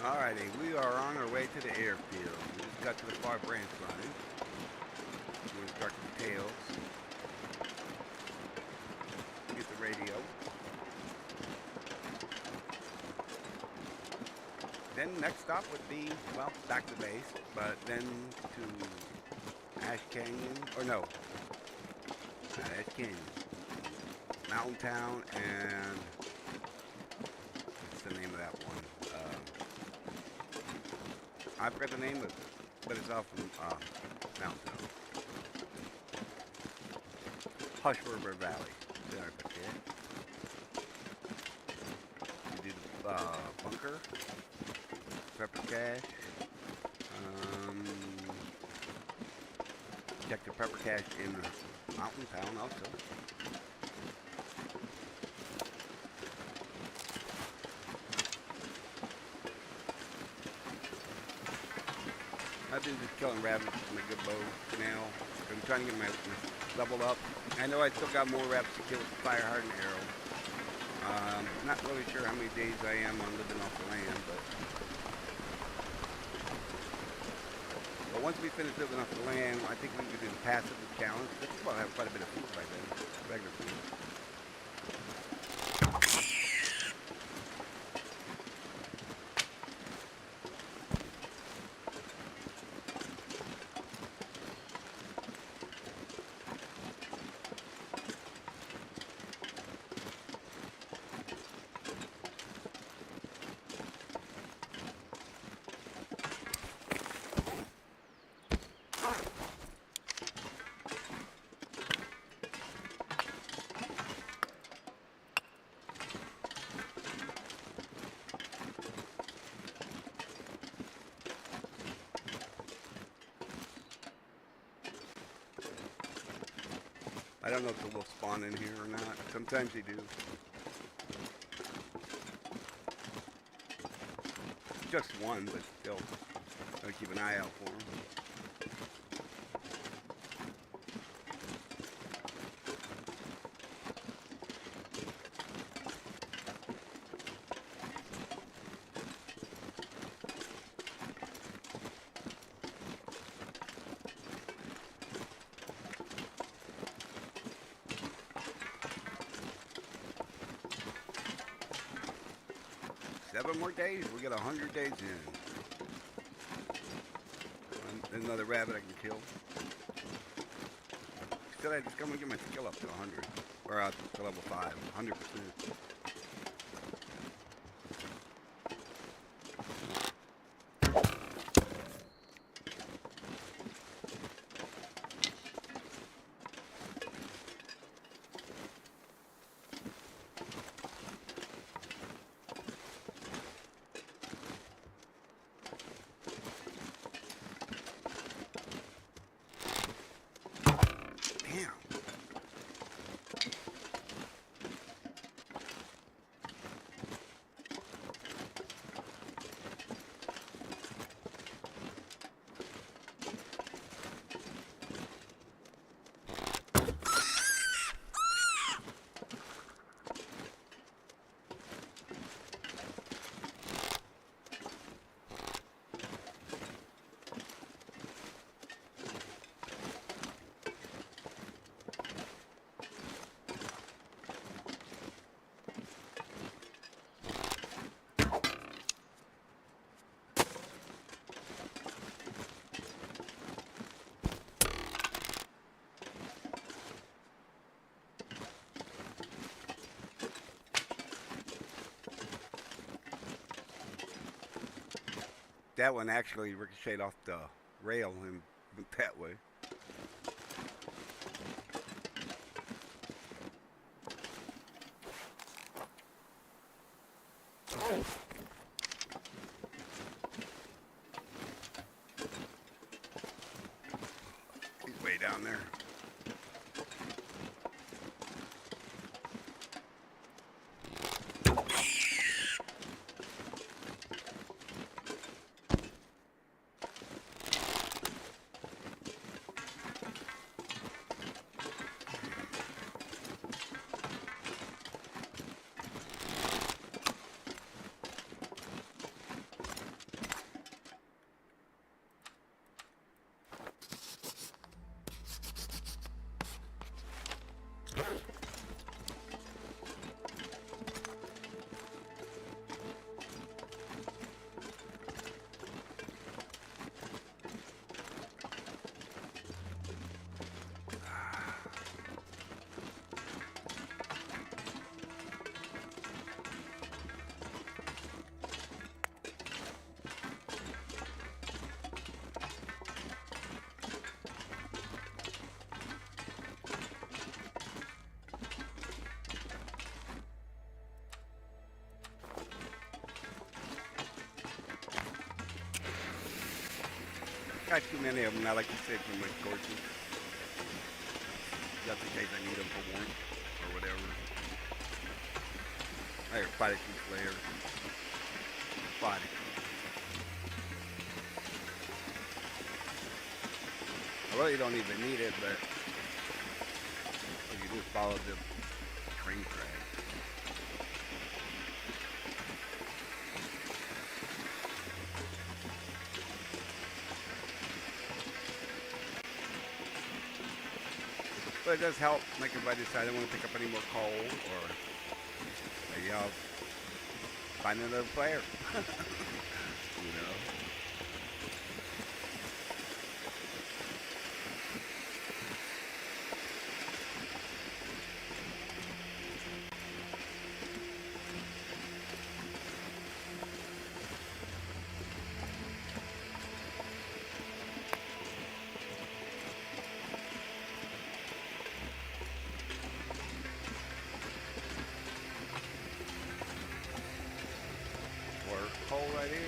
Alrighty, we are on our way to the airfield. We just got to the far branch line. We're going to start the tails. Get the radio. Then next stop would be, well, back to base, but then to Ash Canyon, or no, not Ash Canyon, Mountain Town, and what's the name of that one? I forgot the name of it, but it's off from Mountain Town. Hush River Valley. There, we do the bunker, pepper cache. Check the pepper cache in Mountain Town also. I've been just killing rabbits with my good bow now. I'm trying to get my level up. I know I still got more rabbits to kill with the fire hardened arrow. Not really sure how many days I am on living off the land, but once we finish living off the land, I think we can do the passive challenge. We'll have quite a bit of food by then, regular food. I don't know if they will spawn in here or not. Sometimes they do. Just one, but still. Gotta keep an eye out for them. 7 more days, we'll get 100 days in. Another rabbit I can kill. Still, I just come and get my skill up to 100. Or to level 5, 100%. That one actually ricocheted off the rail and went that way. He's way down there. got too many of them. I like to save for my torches. Just in case I need them for warmth or whatever. I got quite a few flares. Quite a few. I really don't even need it, but you just follow the train track. But it does help, like if I decide I don't want to pick up any more coal, or maybe I'll find another player. You know? Or coal right here.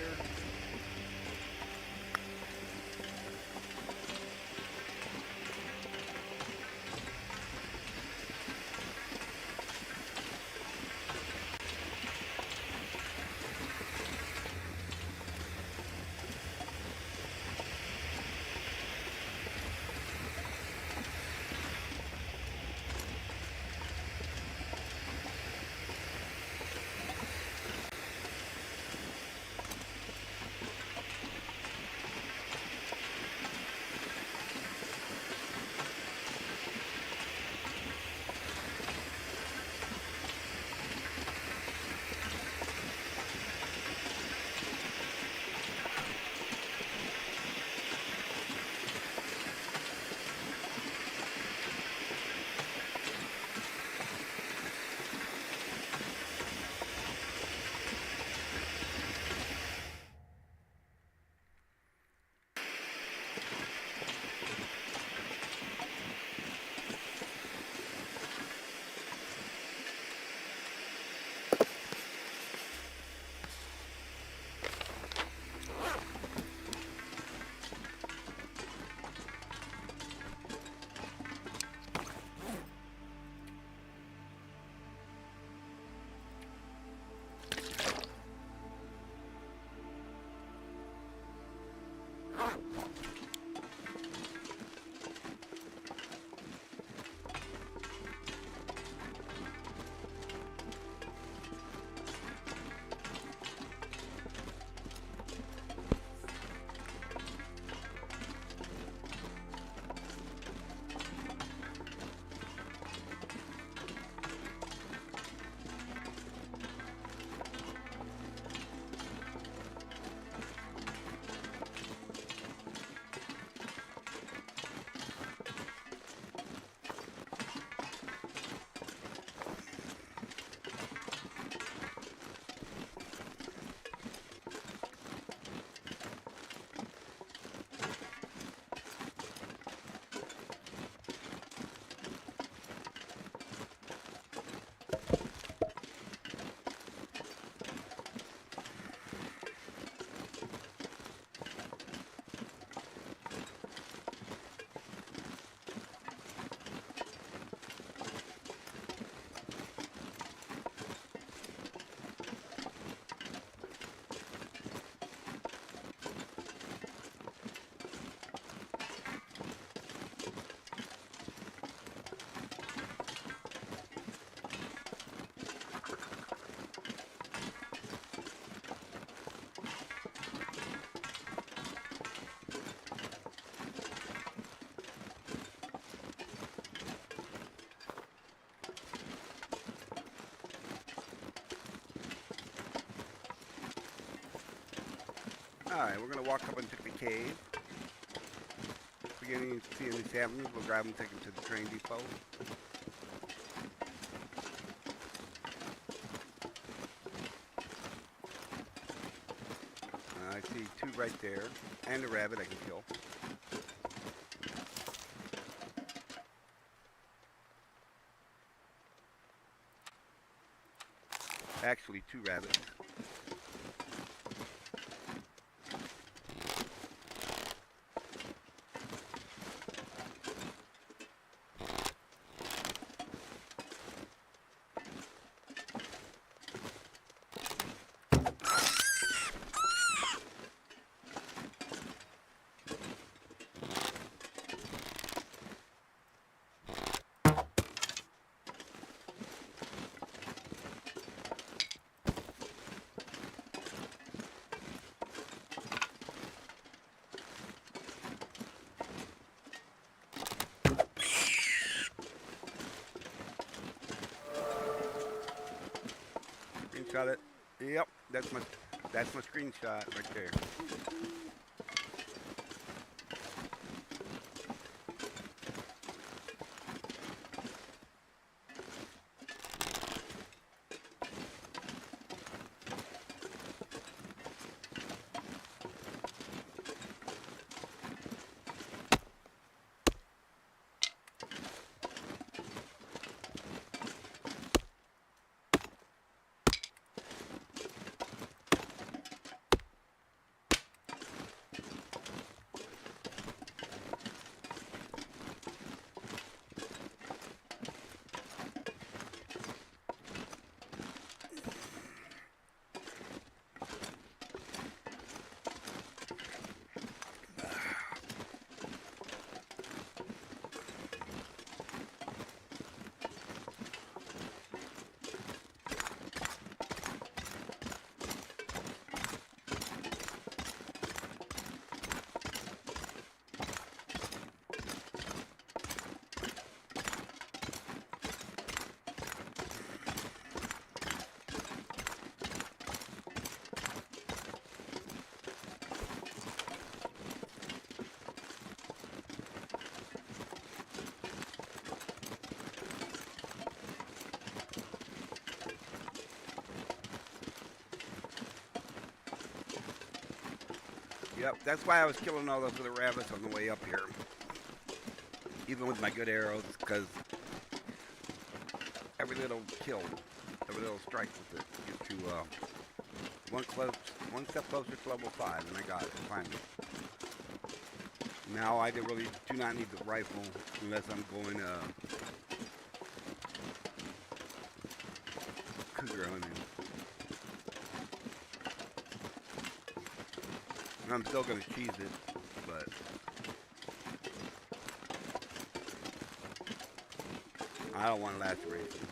Alright, we're going to walk up into the cave. If we get any, see any saplings, we'll grab them and take them to the train depot. I see two right there, and a rabbit I can kill. Actually, two rabbits. screenshot it. Yep, that's my screenshot right there. Yep, that's why I was killing all those little rabbits on the way up here. Even with my good arrows, because every little kill, every little strike with it gets you one step closer to level 5, and I got it finally. Now I really do not need the rifle unless I'm going cougar hunting. And I'm still gonna cheese it, but I don't want lacerations.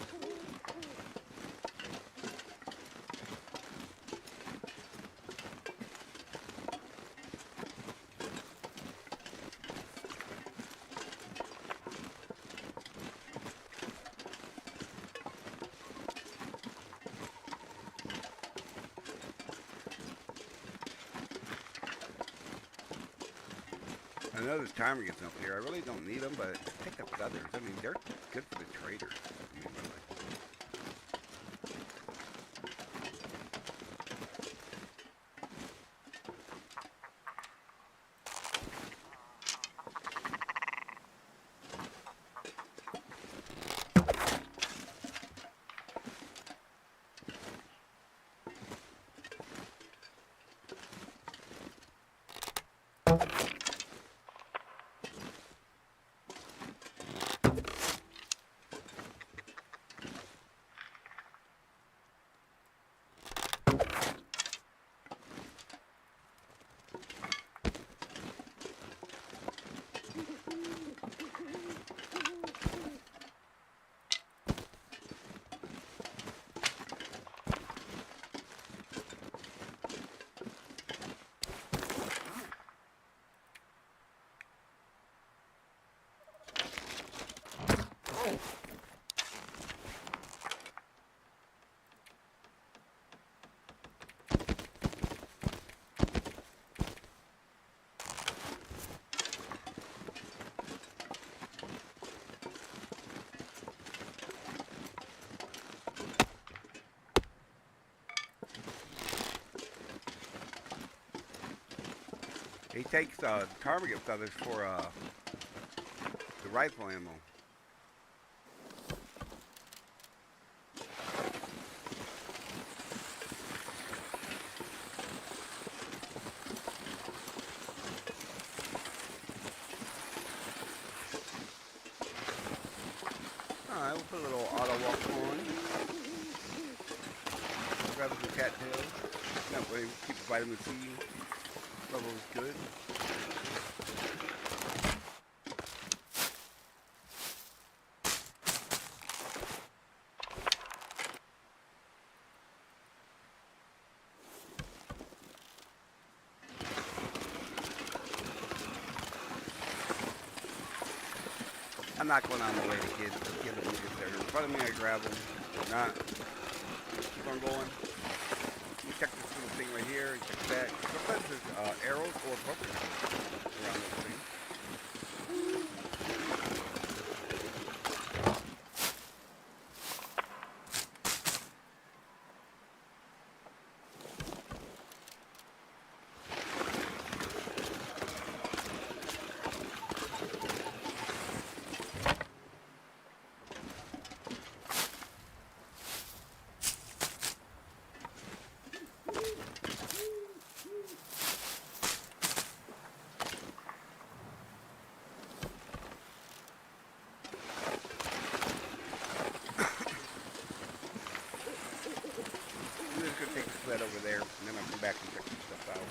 I know there's ptarmigans up here. I really don't need them, but take the feathers. I mean, they're good for the traders. I mean, really. He takes ptarmigan feathers for the rifle ammo. Alright, we'll put a little auto walk on. Grab some cattails. That way we keep the vitamin C levels good. I'm not going on the way to get them when you get there. In front of me, I grab them. Not. Keep on going. check this little thing right here. Check that. Sometimes there's arrows or broken arrows around this thing. I'm just gonna take the sled over there, and then I'll come back and check some stuff out.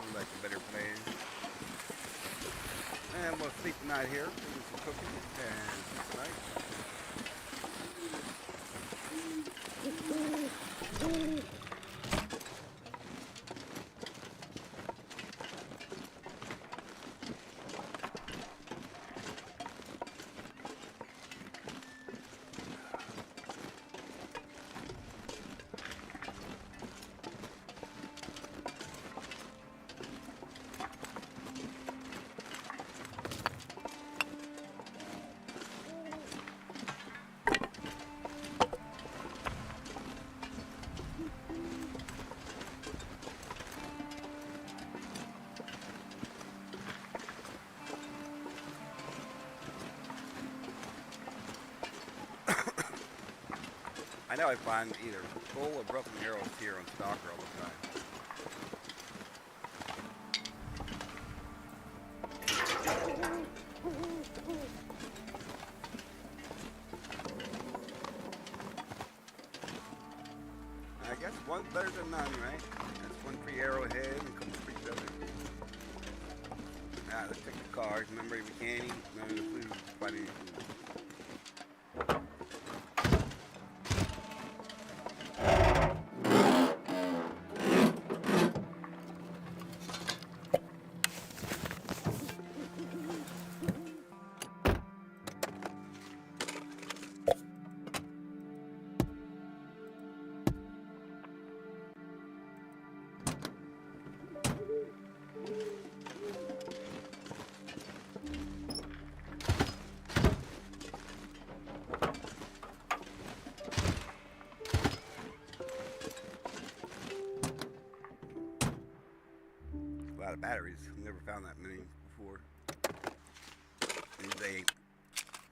Seems like a better plan. And we'll sleep the night here, do some cooking, and night. I know I find either full or broken arrows here on Stalker all the time. I guess one's better than none, right? That's one free arrowhead and a couple free feathers. Let's check the cards. Remember, we can't eat none of the food. Find any food. A lot of batteries. Never found that many before. And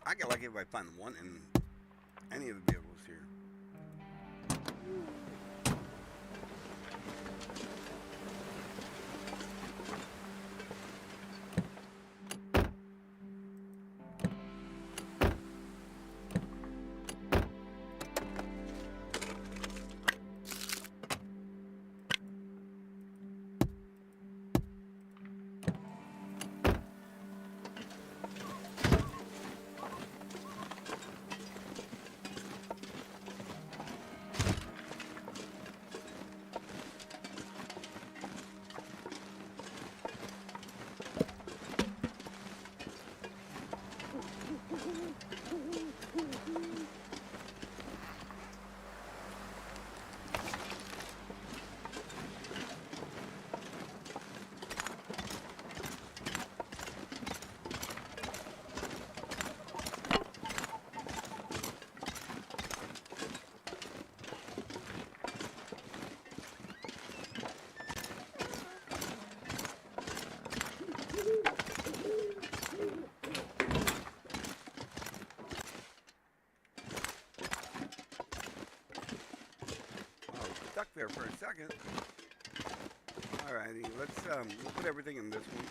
I get lucky if I find one in any of the vehicles here. Stuck there for a second. Alrighty, let's put everything in this one.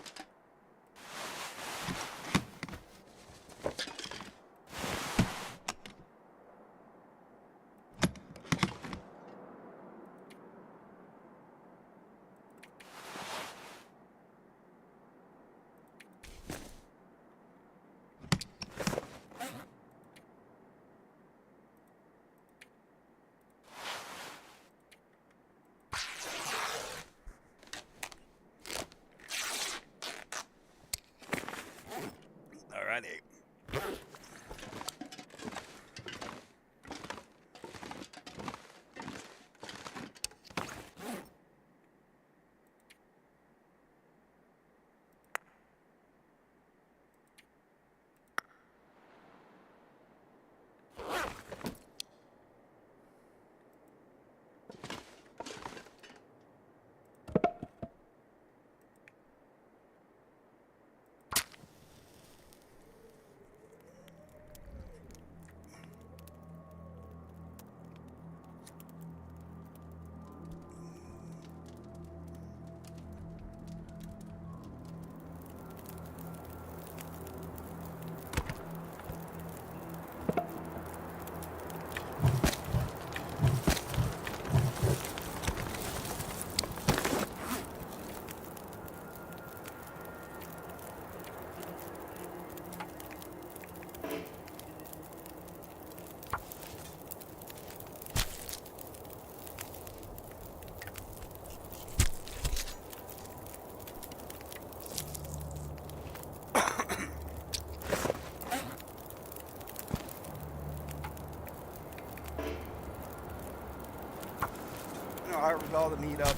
harvest all the meat up.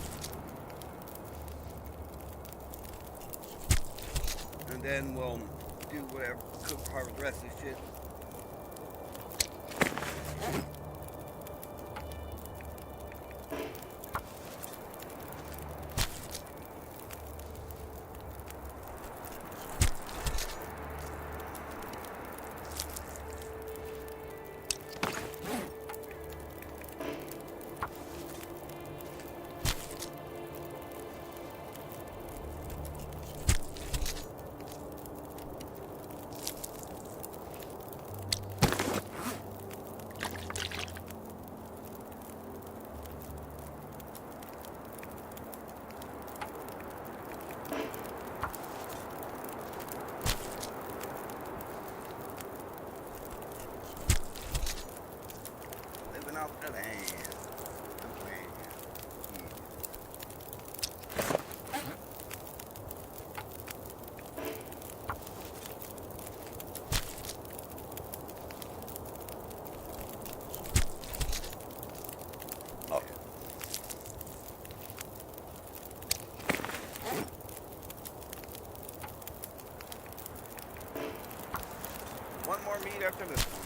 And then we'll do whatever, cook, harvest the rest of this shit. Living off the land. The land. Oh. One more meat after this one.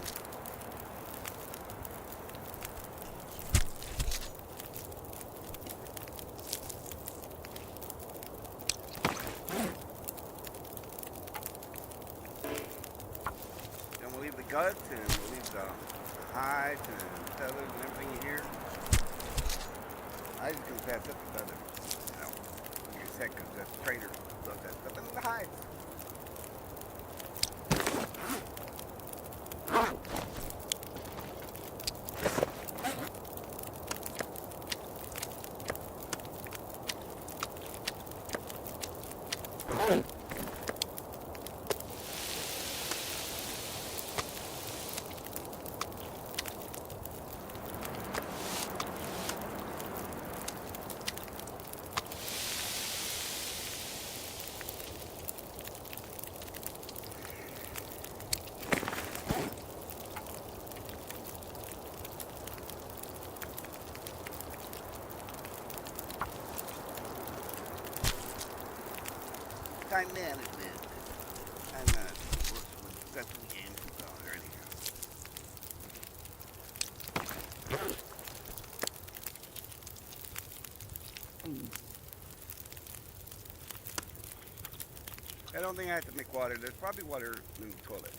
Then we'll leave the guts and we'll leave the hides and feathers and everything in here. I just gonna pass up the feathers. You know, like I said, because that trader loves that stuff. And the hides. Time management. Time management works with special games. Oh, there it is. I don't think I have to make water. There's probably water in the toilet.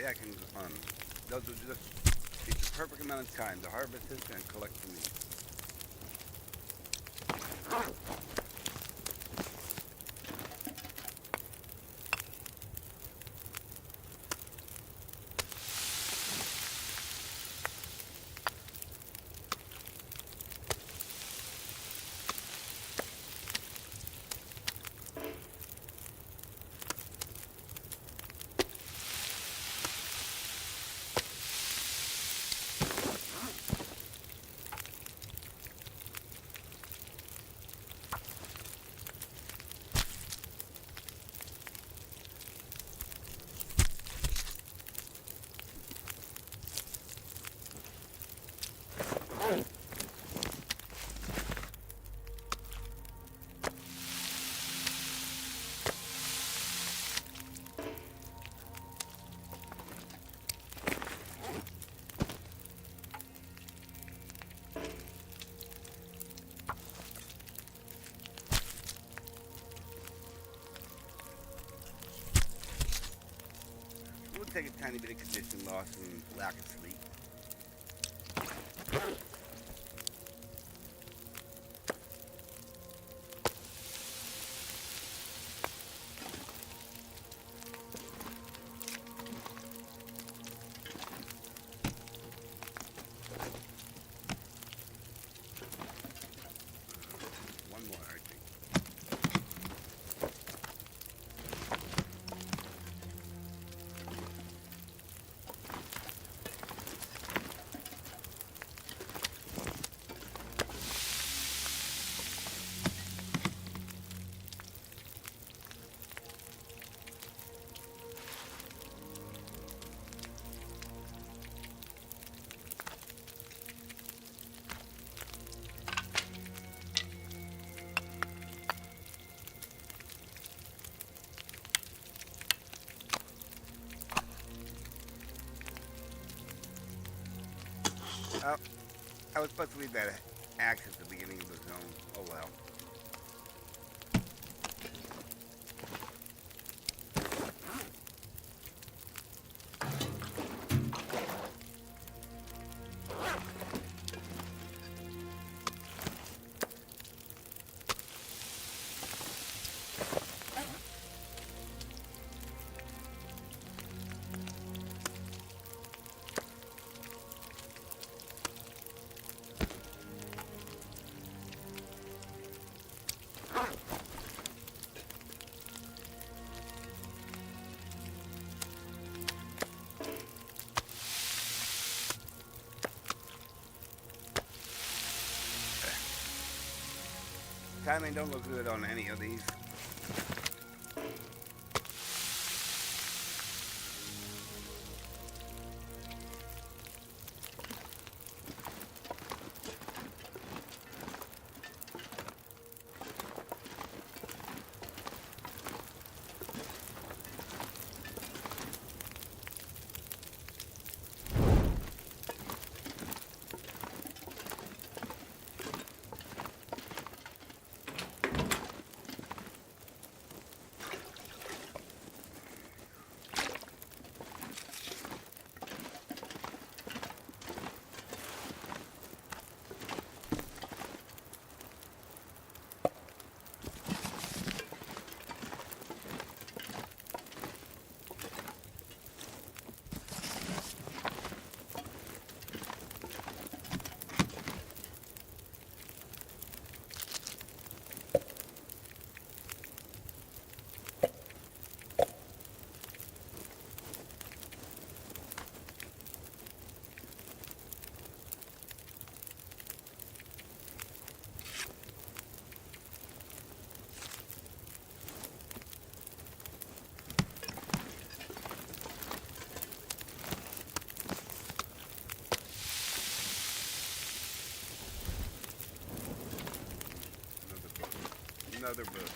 Yeah, I can, those will just be the perfect amount of time to harvest this and collect the meat. We'll take a tiny bit of condition loss and lack of sleep. Oh, I was supposed to leave that axe at the beginning of the zone. Oh well. Timing don't look good on any of these. Another book.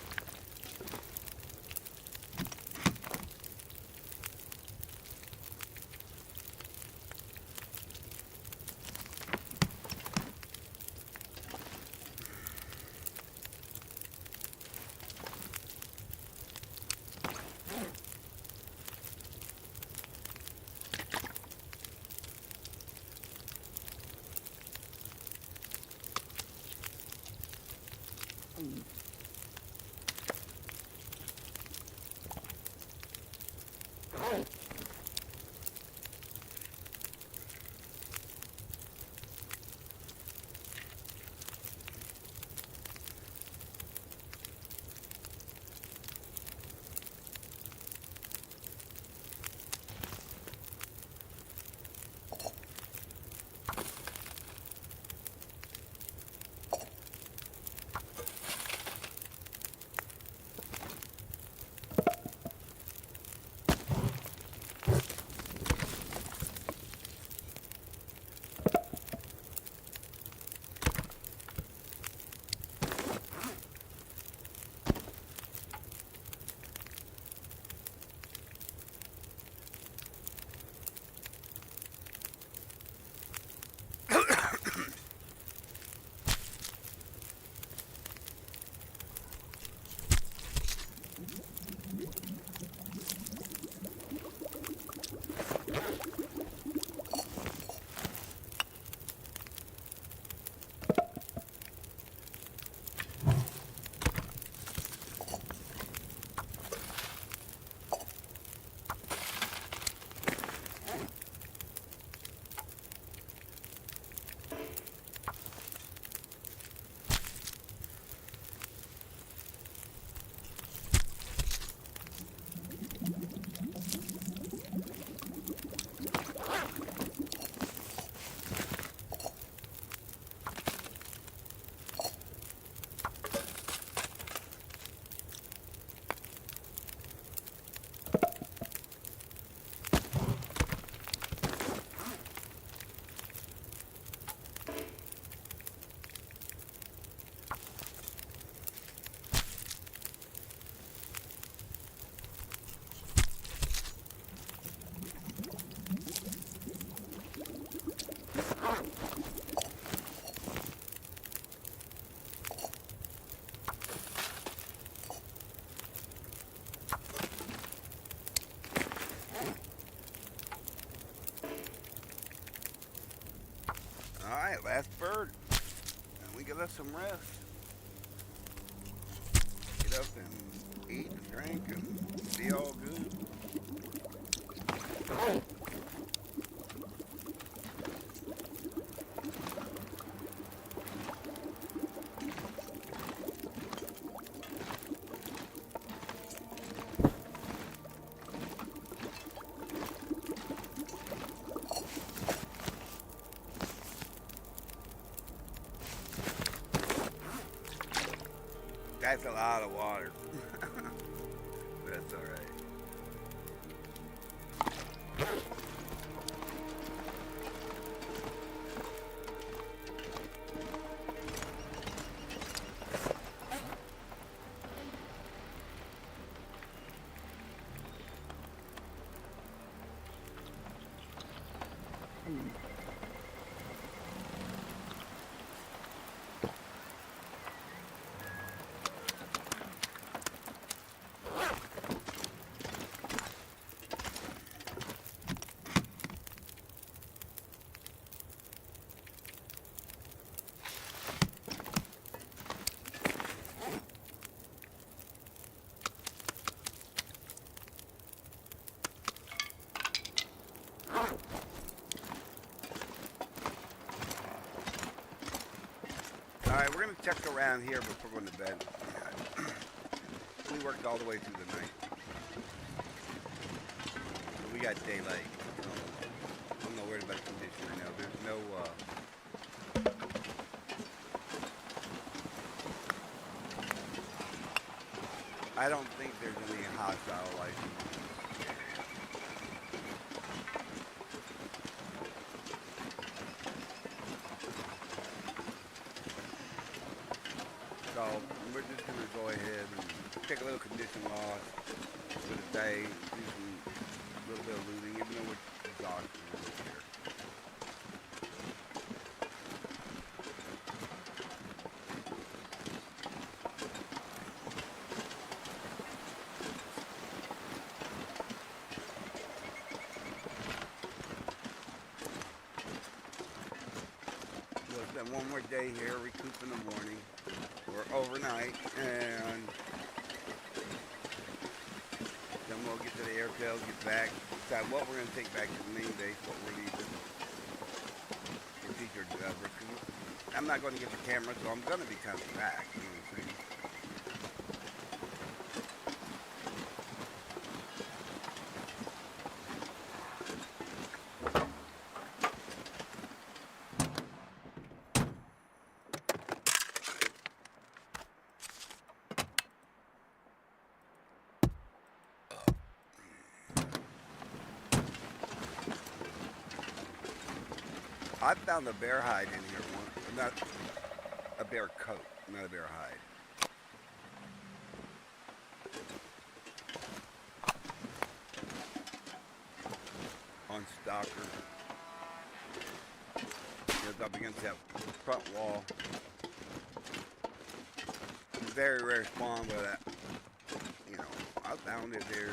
Alright, last bird. And we get us some rest. Get up and eat and drink and be all good. That's a lot of water. That's alright. Alright, we're going to check around here before going to bed. We worked all the way through the night. So we got daylight. So I'm not worried about the condition right now. There's no, I don't think there's any hostile life. So we're just going to go ahead and take a little condition loss for the day, do a little bit of looting, even though we're exhausted a little here. We'll spend one more day here, recoup in the morning. Or overnight, and then we'll get to the airfield, get back, decide what we're going to take back to the main base, what we're leaving for future developers. I'm not going to get the camera, so I'm going to be coming back. You know what I'm saying? I found a bear hide in here once. Not a bear coat, not a bear hide. On Stalker. It's up against that front wall. It's a very rare spawn, but you know, I found it there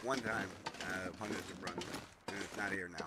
one time out of hundreds of runs, and it's not here now.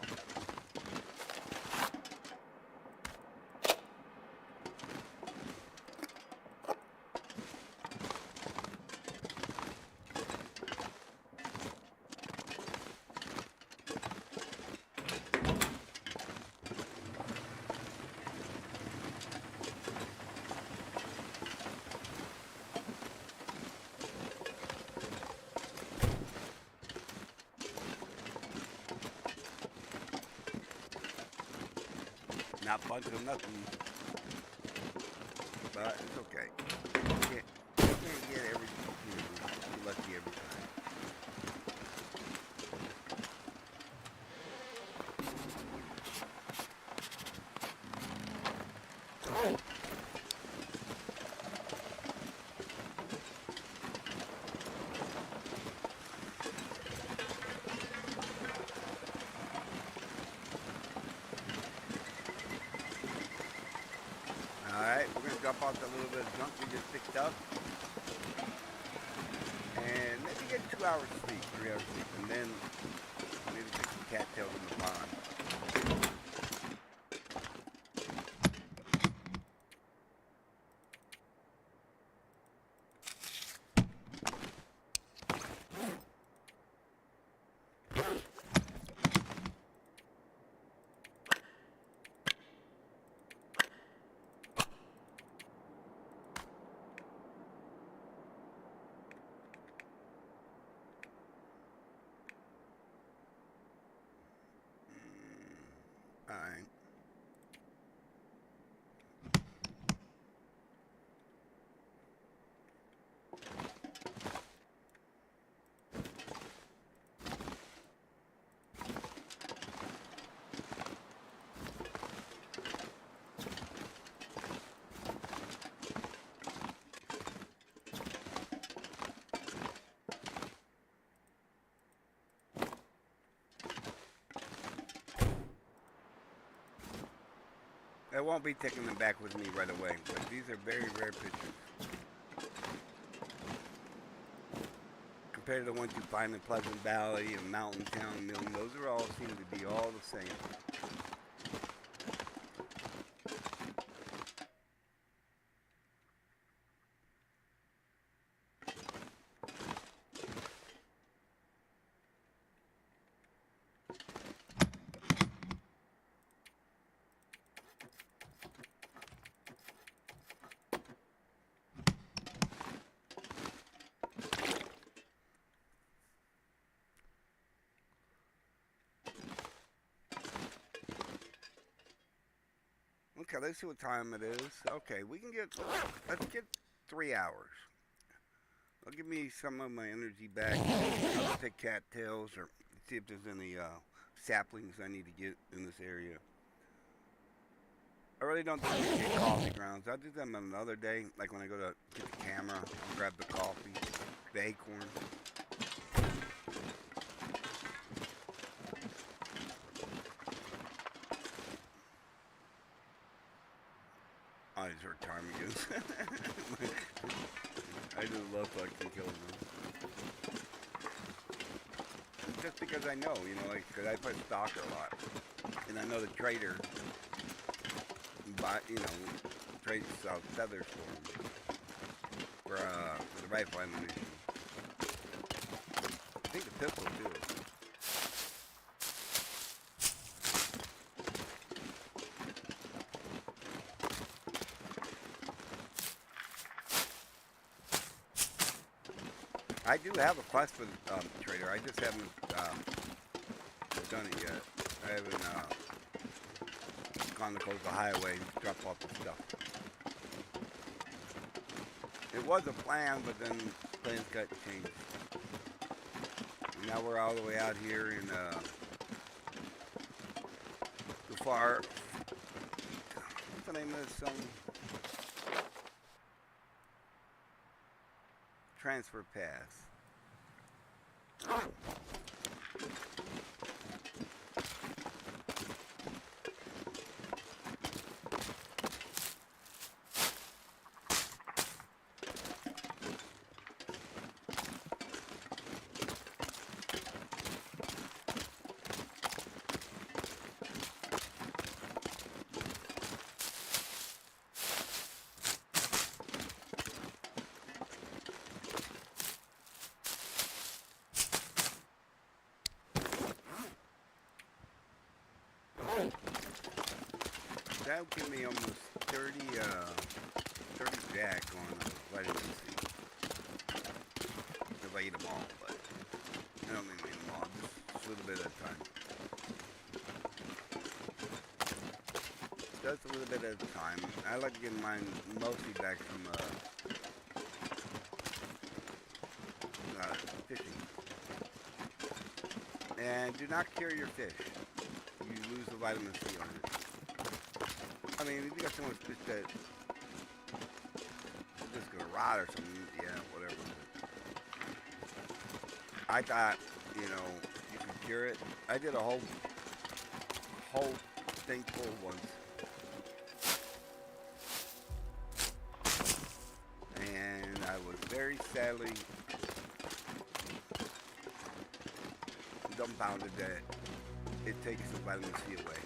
Not fun to nothing, but it's okay. You can't get everything, you know, you're lucky every time. Alright, we're going to drop off a little bit of junk we just picked up. And maybe get 2 hours sleep, 3 hours sleep, and then maybe take some cattails in the pond. I won't be taking them back with me right away, but these are very rare pictures. Compared to the ones you find in Pleasant Valley and Mountain Town, Milton, those are all seem to be all the same. Okay, let's see what time it is. Okay, let's get 3 hours. It'll give me some of my energy back. I'll take cattails or see if there's any saplings I need to get in this area. I really don't do any coffee grounds. I'll do them another day, like when I go to get the camera, I'll grab the coffee, the acorn. I just heard ptarmigans. I just love fucking killing them. Just because I know, like, because I play stalker a lot. And I know the trader, trades feathers for them. For the rifle ammunition. I think the pistol, too. I do have a quest for the trader. I just haven't done it yet. I haven't gone to close the highway and drop off the stuff. It was a plan, but then plans got changed. And now we're all the way out here in the far. What's the name of this transfer pass. That'll give me almost 30 jack on vitamin C. If I eat them all, but I don't mean to eat them all, just a little bit at a time. Just a little bit at a time. I like to get mine mostly back from fishing. And do not carry your fish. You lose the vitamin C on it. I mean, if you got someone's fish that just gonna rot or something, yeah, whatever. I thought, you could cure it. I did a whole thing full once. And I was very sadly dumbfounded that it takes the vitamin C away.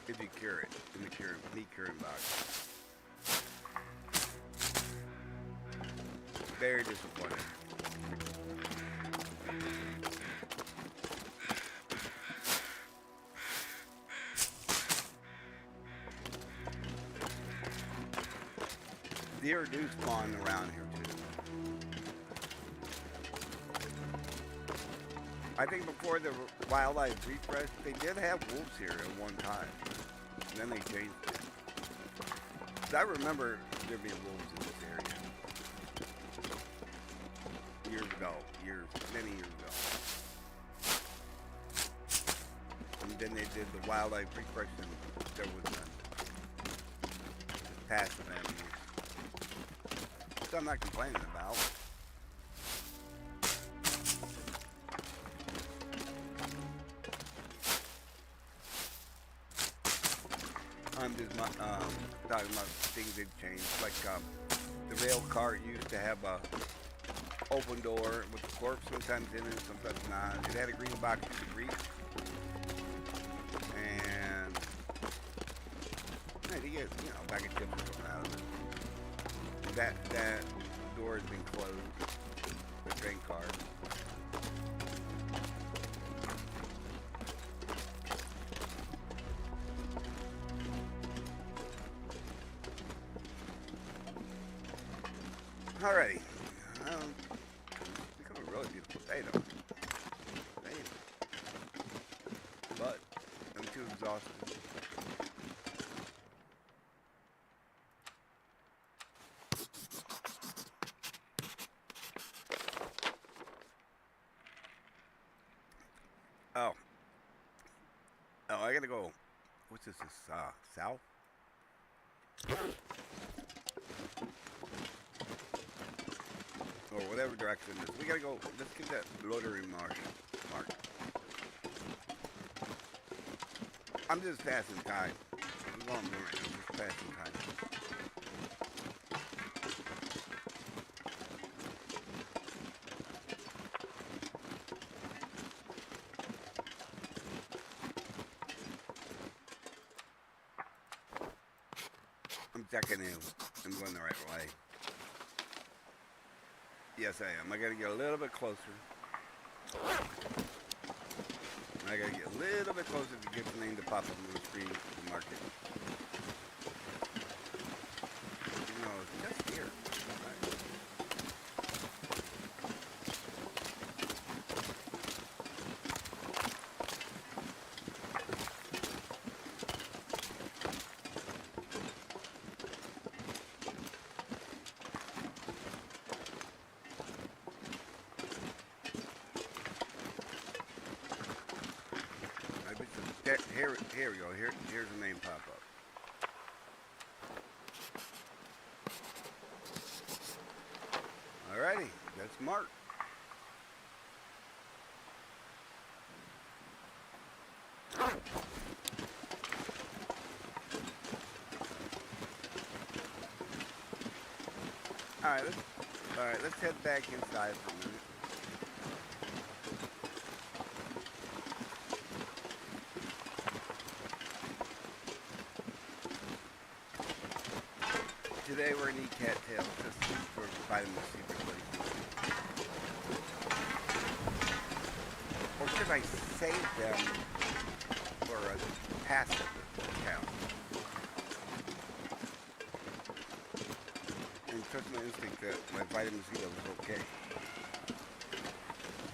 If you cure it in the meat curing box. Very disappointing. Deer do spawn around here too. I think before the wildlife refresh, they did have wolves here at one time. And then they changed it. 'Cause I remember there being wolves in this area. Many years ago. And then they did the wildlife refresh and there was none. Passive animals. So I'm not complaining about. I'm just talking about things that changed. Like the rail car used to have a open door with the corpse sometimes in it, sometimes not. It had a green box you could reach, and to get a bag of chips or something out of it. That door has been closed. The train car. Alrighty. It's becoming a really beautiful day though. Damn. But I'm too exhausted. Oh. Oh, I gotta go. What's this? South? Or whatever direction it is. We gotta go. Let's get that rotary mark. I'm just passing time. That's all I'm doing right now. I'm just passing time. I'm checking in. I'm going the right way. Yes, I am. I gotta get a little bit closer. I gotta get a little bit closer to get the name to pop up on the screen to mark it. It's just here. Here we go. Here's the name pop up. Alrighty, that's Mark. Alright, let's head back inside for a minute. Today we're gonna eat cattails just for vitamin C replacement. Or should I save them for a passive account? And trust my instinct that my vitamin C level is okay.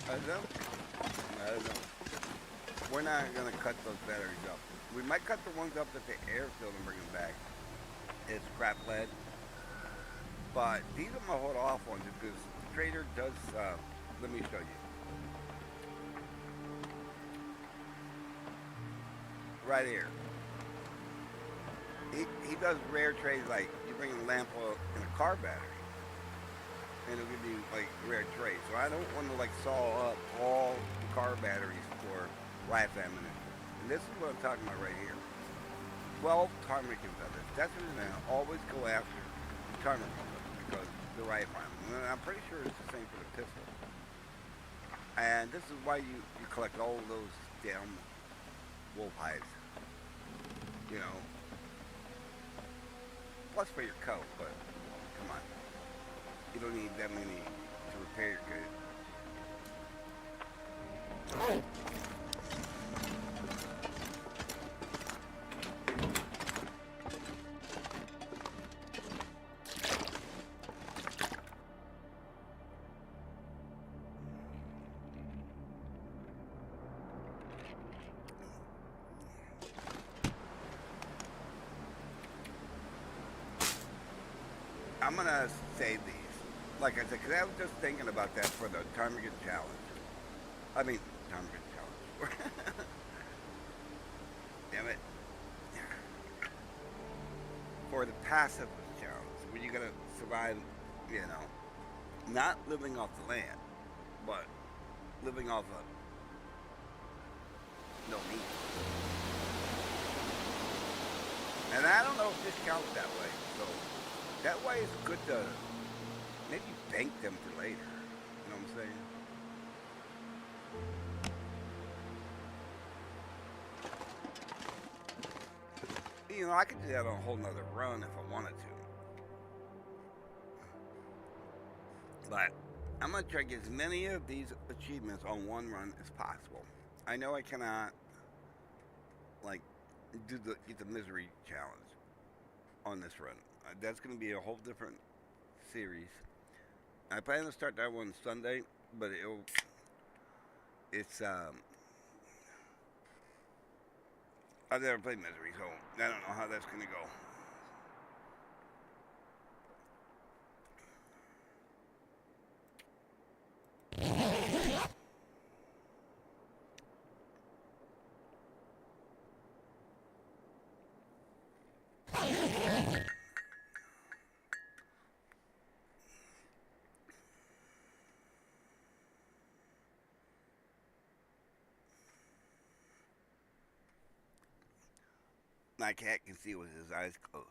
I don't know. We're not gonna cut those batteries up. We might cut the ones up that the airfield and bring them back. It's crap lead. But these are my hold off ones because the trader does, let me show you. Right here. He does rare trades like you bring a lamp oil and a car battery. And it'll give you like rare trades. So I don't want to like saw up all the car batteries for life ammunition. And this is what I'm talking about right here. 12 tarmac feathers. That's what it is now. Always go after the tarmac feathers because the rifle ammo. And I'm pretty sure it's the same for the pistol. And this is why you collect all those damn wolf hides. Plus for your coat, but come on. You don't need that many to repair your good. I'm gonna save these, like I said, because I was just thinking about that for the Ptarmigan challenge. I mean, Ptarmigan challenge. Damn it. For the passive challenge, where you're gonna survive, not living off the land, but living off of no meat. And I don't know if this counts that way. So that way it's good to maybe bank them for later. You know what I'm saying? You know, I could do that on a whole nother run if I wanted to. But I'm going to try to get as many of these achievements on one run as possible. I know I cannot, like, get the misery challenge on this run. That's going to be a whole different series. I plan to start that one Sunday, but it's I've never played misery, so I don't know how that's going to go. My cat can see with his eyes closed.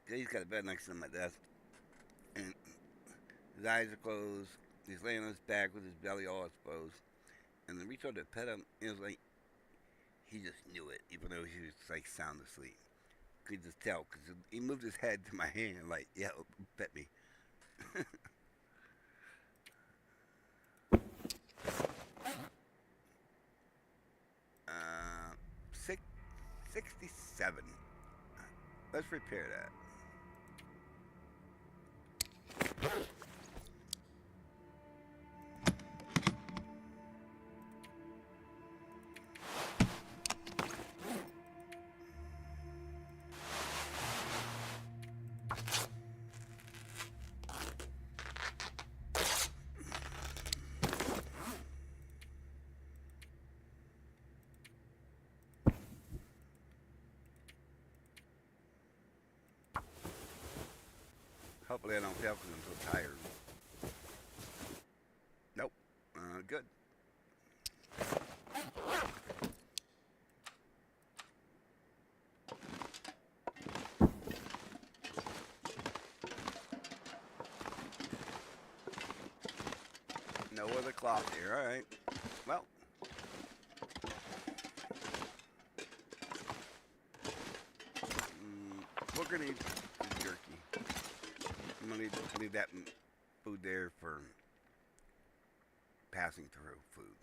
He's got a bed next to my desk, and his eyes are closed. He's laying on his back with his belly all exposed. And the reach out to pet him, it was like he just knew it, even though he was like sound asleep. Could just tell because he moved his head to my hand, like, "Yeah, pet me." uh, 67. Let's repair that. Hopefully I don't fail because I'm so tired. Nope. Good. No other cloth here. All right. Well. We're going to need the jerky. I'm going to leave that food there for passing through food.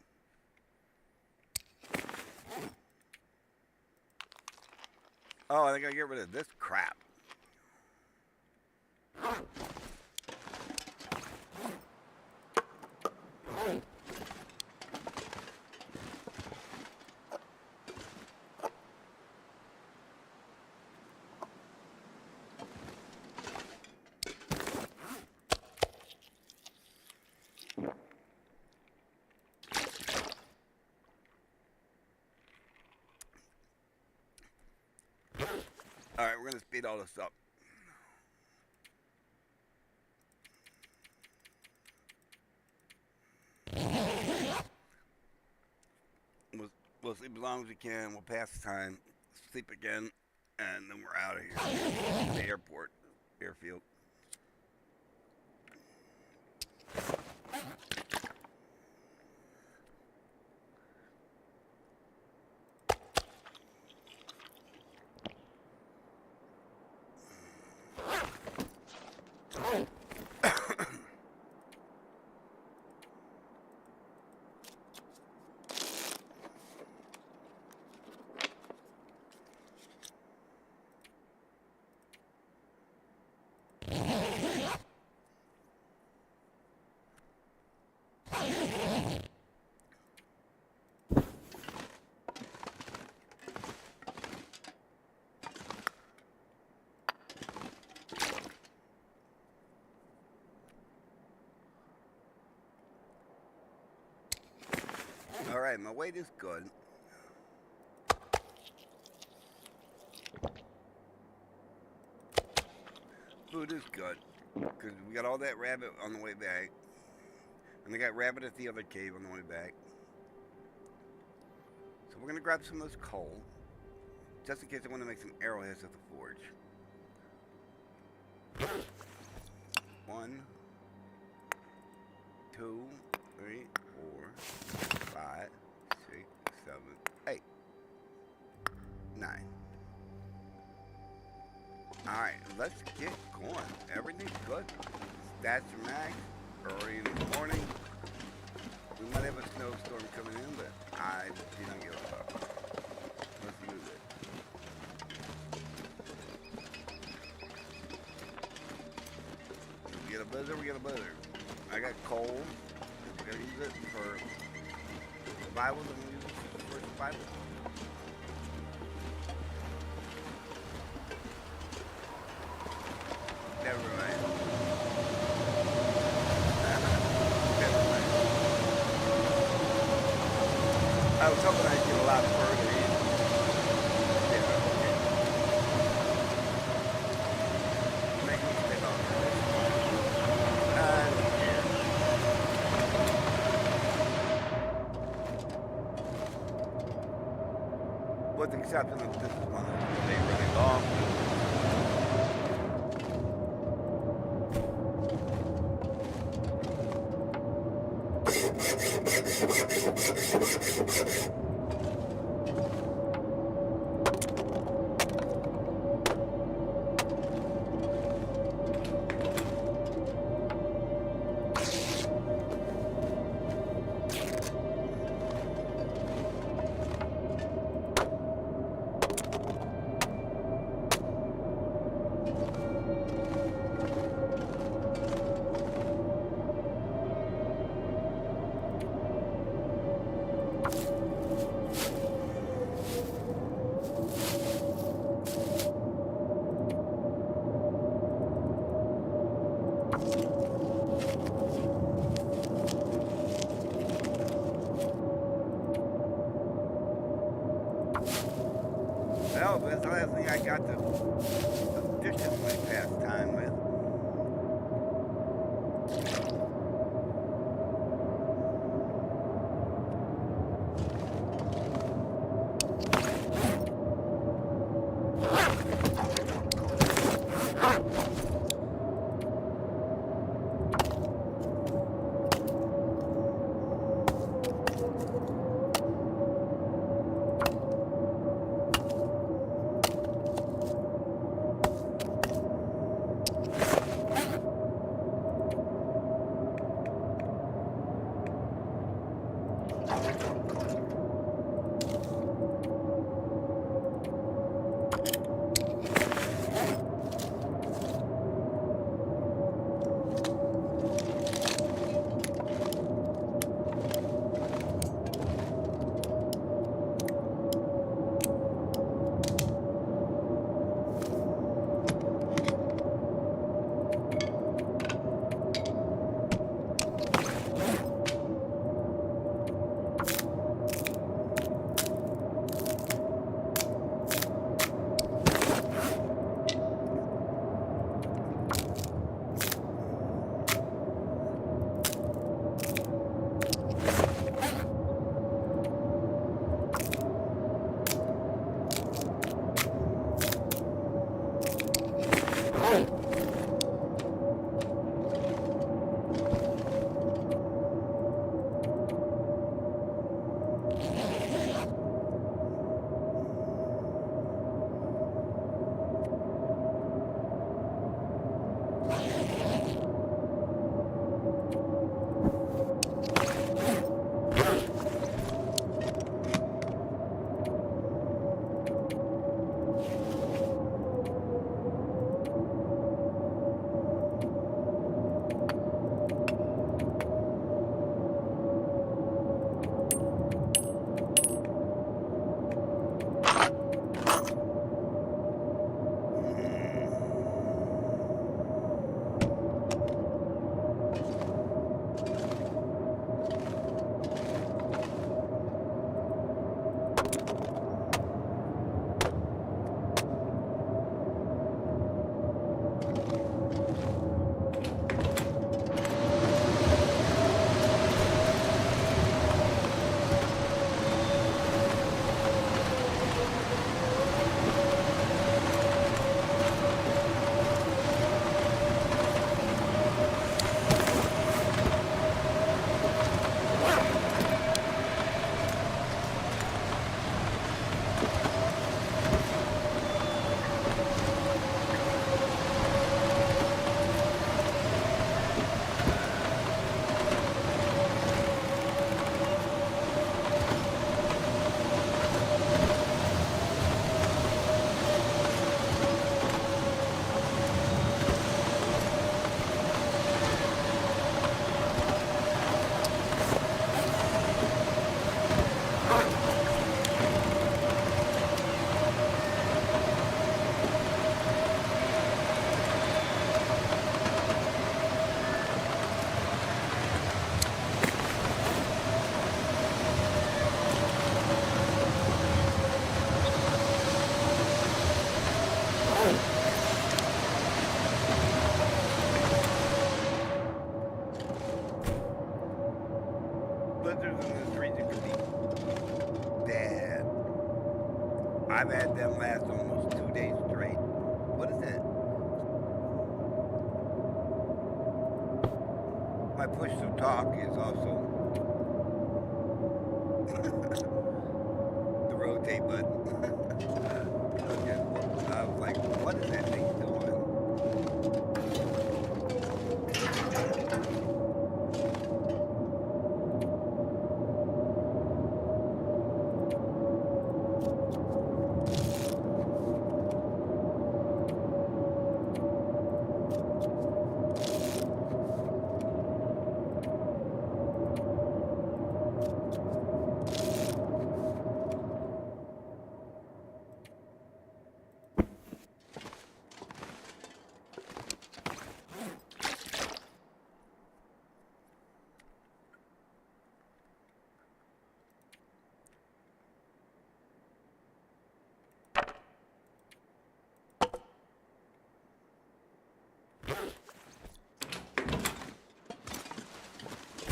Oh, I think I get rid of this crap. All right, we're going to speed all this up. We'll sleep as long as we can. We'll pass the time, sleep again, and then we're out of here. The airport, airfield. All right, my weight is good. Food is good because we got all that rabbit on the way back, and I got rabbit at the other cave on the way back. So we're gonna grab some of this coal. just in case I want to make some arrowheads at the forge. 1, 2, 3, 4, 5, 6, 7, 8, 9. Alright, let's get going. Everything's good. Stats are max. Early in the morning. We might have a snowstorm coming in, but I didn't give a fuck. Let's use it. We get a blizzard, we get a blizzard. I got coal. We're gonna use it for survival. I'm gonna use it for survival. Never mind. I was hoping I'd get a lot further in. Yeah, okay. Make me spit on this. With the exception of this is one of they really long. Well, that's the last thing I got to efficiently pass time with. I've had them last almost 2 days straight. What is that? My push to talk is also the rotate button. I was like, what is that thing doing?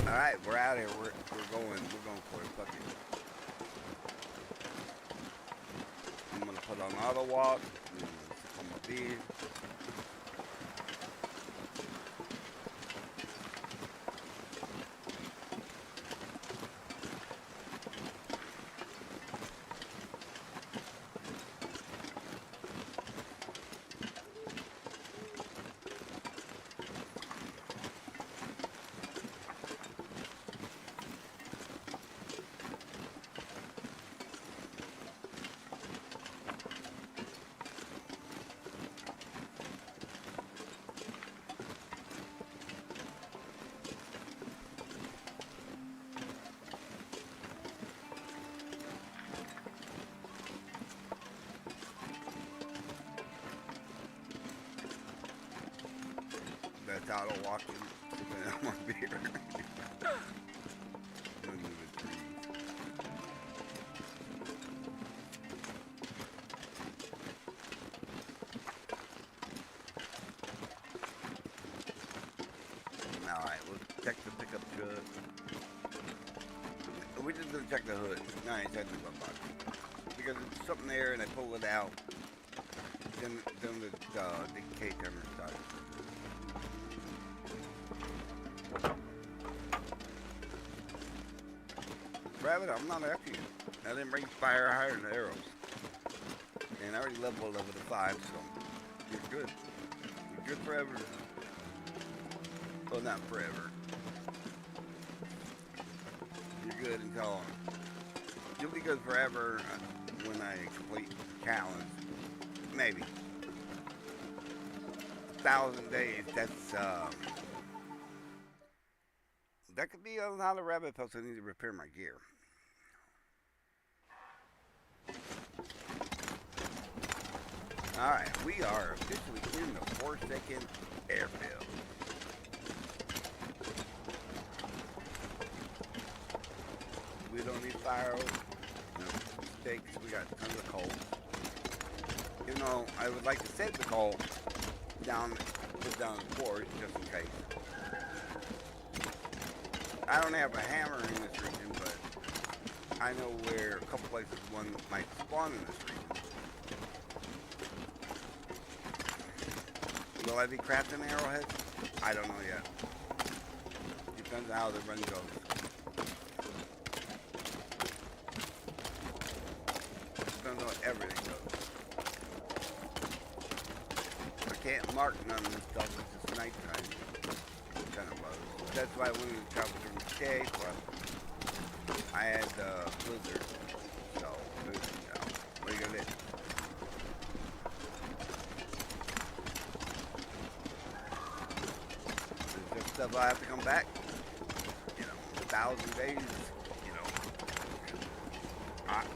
All right, we're out here. We're going for it. Fuck it. I'm gonna put on auto walk. I'm gonna be. That's auto walking. I'm on beer. Alright, we'll check the pickup truck. We're just gonna check the hood. No, I ain't checking the box. Because it's something there and I pull it out. Then the K timer starts. Rabbit, I'm not after you. I didn't bring fire higher than arrows. And I already leveled over to 5, so you're good. You're good forever. Well, not forever. You're good until you'll be good forever when I complete the challenge. Maybe 1,000 days. That could be a lot of rabbit pelts. I need to repair my gear. Alright, we are officially in the Forsaken airfield. We don't need fire, no steaks, we got tons of coal. You know, I would like to save the coal put down the forge just in case. I don't have a hammer in this region, but I know where a couple places one might spawn in this region. Will I be crafting arrowheads? I don't know yet. Depends on how the run goes. Depends on everything goes. I can't mark none of this stuff because it's nighttime. Kind of was. That's why I wanted to travel during the day, but I had blizzard. So, you know, what are you gonna do? There's just stuff I have to come back. You know, 1,000 days. You know,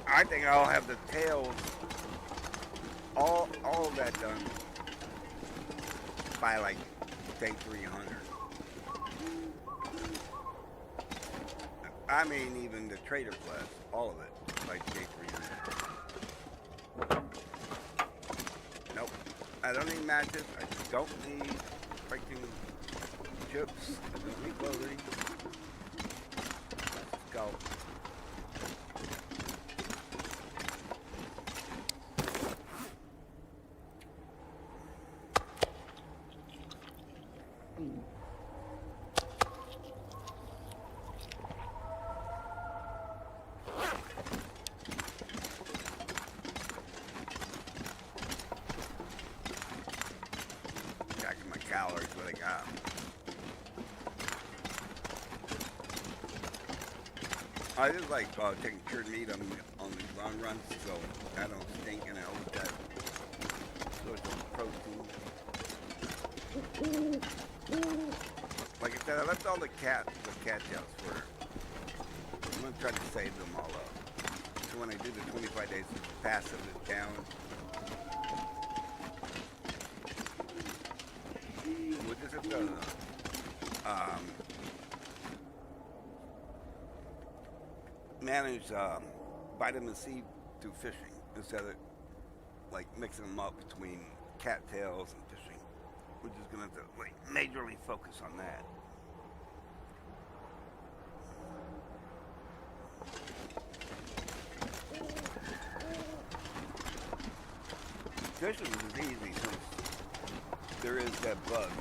I think I'll have the tails, all of that done by like day 300. I mean, even the trader class, all of it, like day 300. Nope, I don't need matches. I don't need freaking chips. I don't need clothing. Let's go. I just like taking cured meat on these long runs, so I don't stink and I always got source of protein. Like I said, I left all the cat shells for. I'm gonna try to save them all up. So when I do the 25 days of passive challenge, we'll just have to manage vitamin C through fishing instead of like mixing them up between cattails and fishing. We're just gonna have to like majorly focus on that. Fishing is easy since there is that bug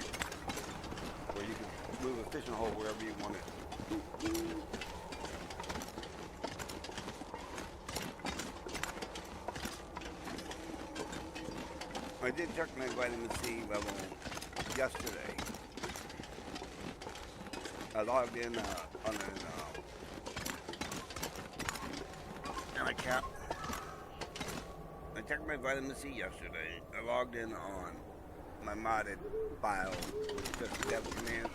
where you can move a fishing hole wherever you want it. I did check my vitamin C level yesterday. I logged in on an account. I checked my vitamin C yesterday. I logged in on my modded file with just dev commands,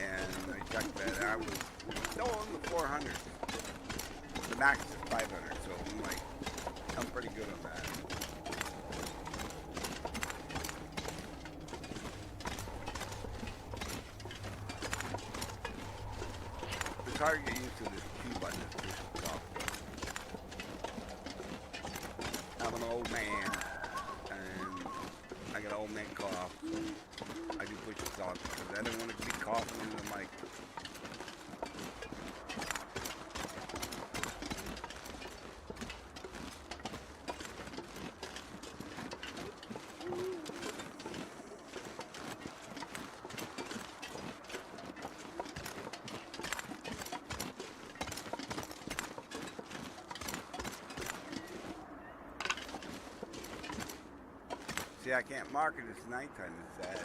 and I checked that I was still in the 400s. The max is 500, so I'm pretty good on that. It's hard to get used to this Q button. I'm an old man, and I got an old man cough. I do push this off because I didn't want to be coughing into the mic. See, I can't mark it. It's nighttime. It's sad.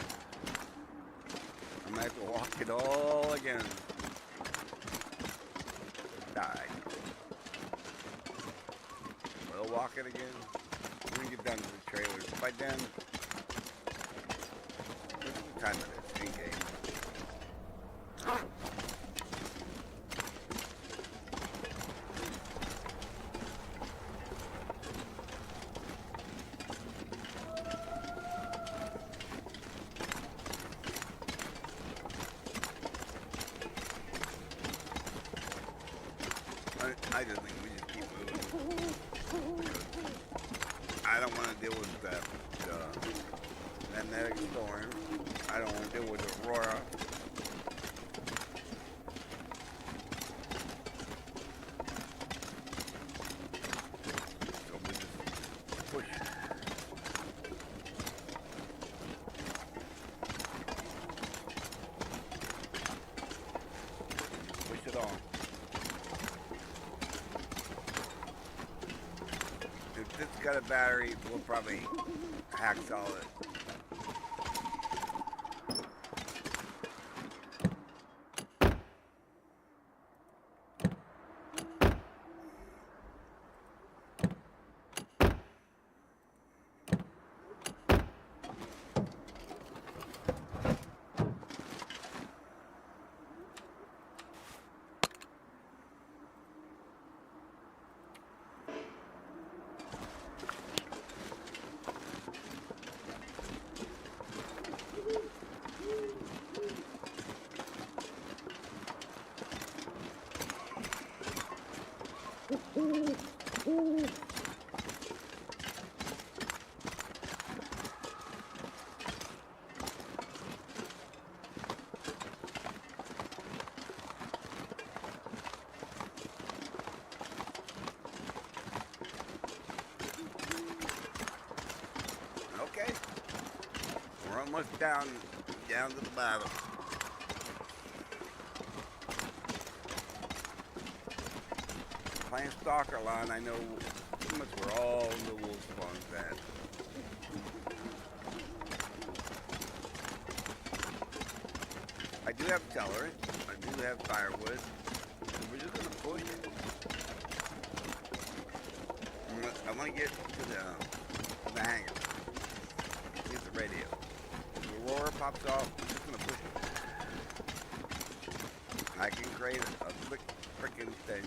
I'm gonna have to walk it all again. Die. We'll walk it again. When we get done with the trailers. By then, what's the time of this? In game. I just think we just keep moving. I don't want to deal with that magnetic storm. I don't want to deal with Aurora. So we just push. Push it on. If it's got a battery, we'll probably hacksaw it. Okay, we're almost down to the bottom. Playing stalker line, I know pretty much where all the wolf spawns at. I do have celery, I do have firewood. We're just gonna bush. I want to get to the hangar. Get the radio. If the roar pops off, I'm just gonna push it. I can create a quick freaking thing.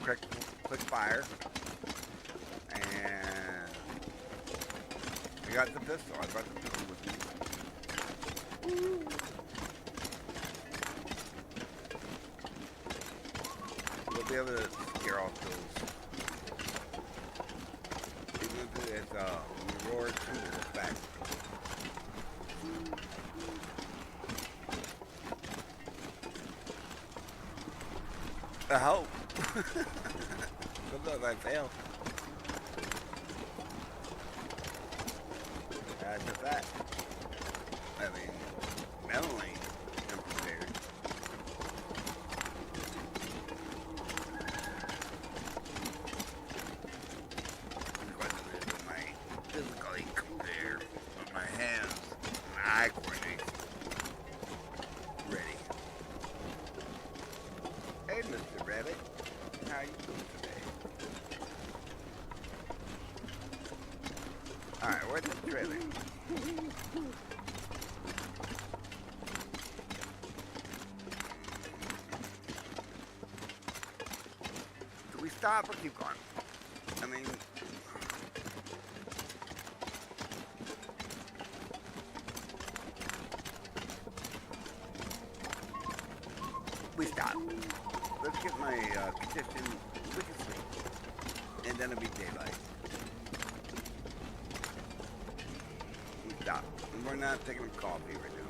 Quick fire. And I got the pistol. I brought the pistol with me. We'll be able to scare off those. Even if it's when you roar to the back. I hope. Good luck, I fail. That's a fact. I mean, Melanie, I'm prepared. The question is, am I physically prepared with my hands and eye coordination ready? Hey, Mr. Rabbit, how you doing today? Alright, where's the trailer? Do we stop or keep going? I mean, we stop. Let's get my condition. We can sleep. And then it'll be daylight. We stop. And we're not taking a coffee right now.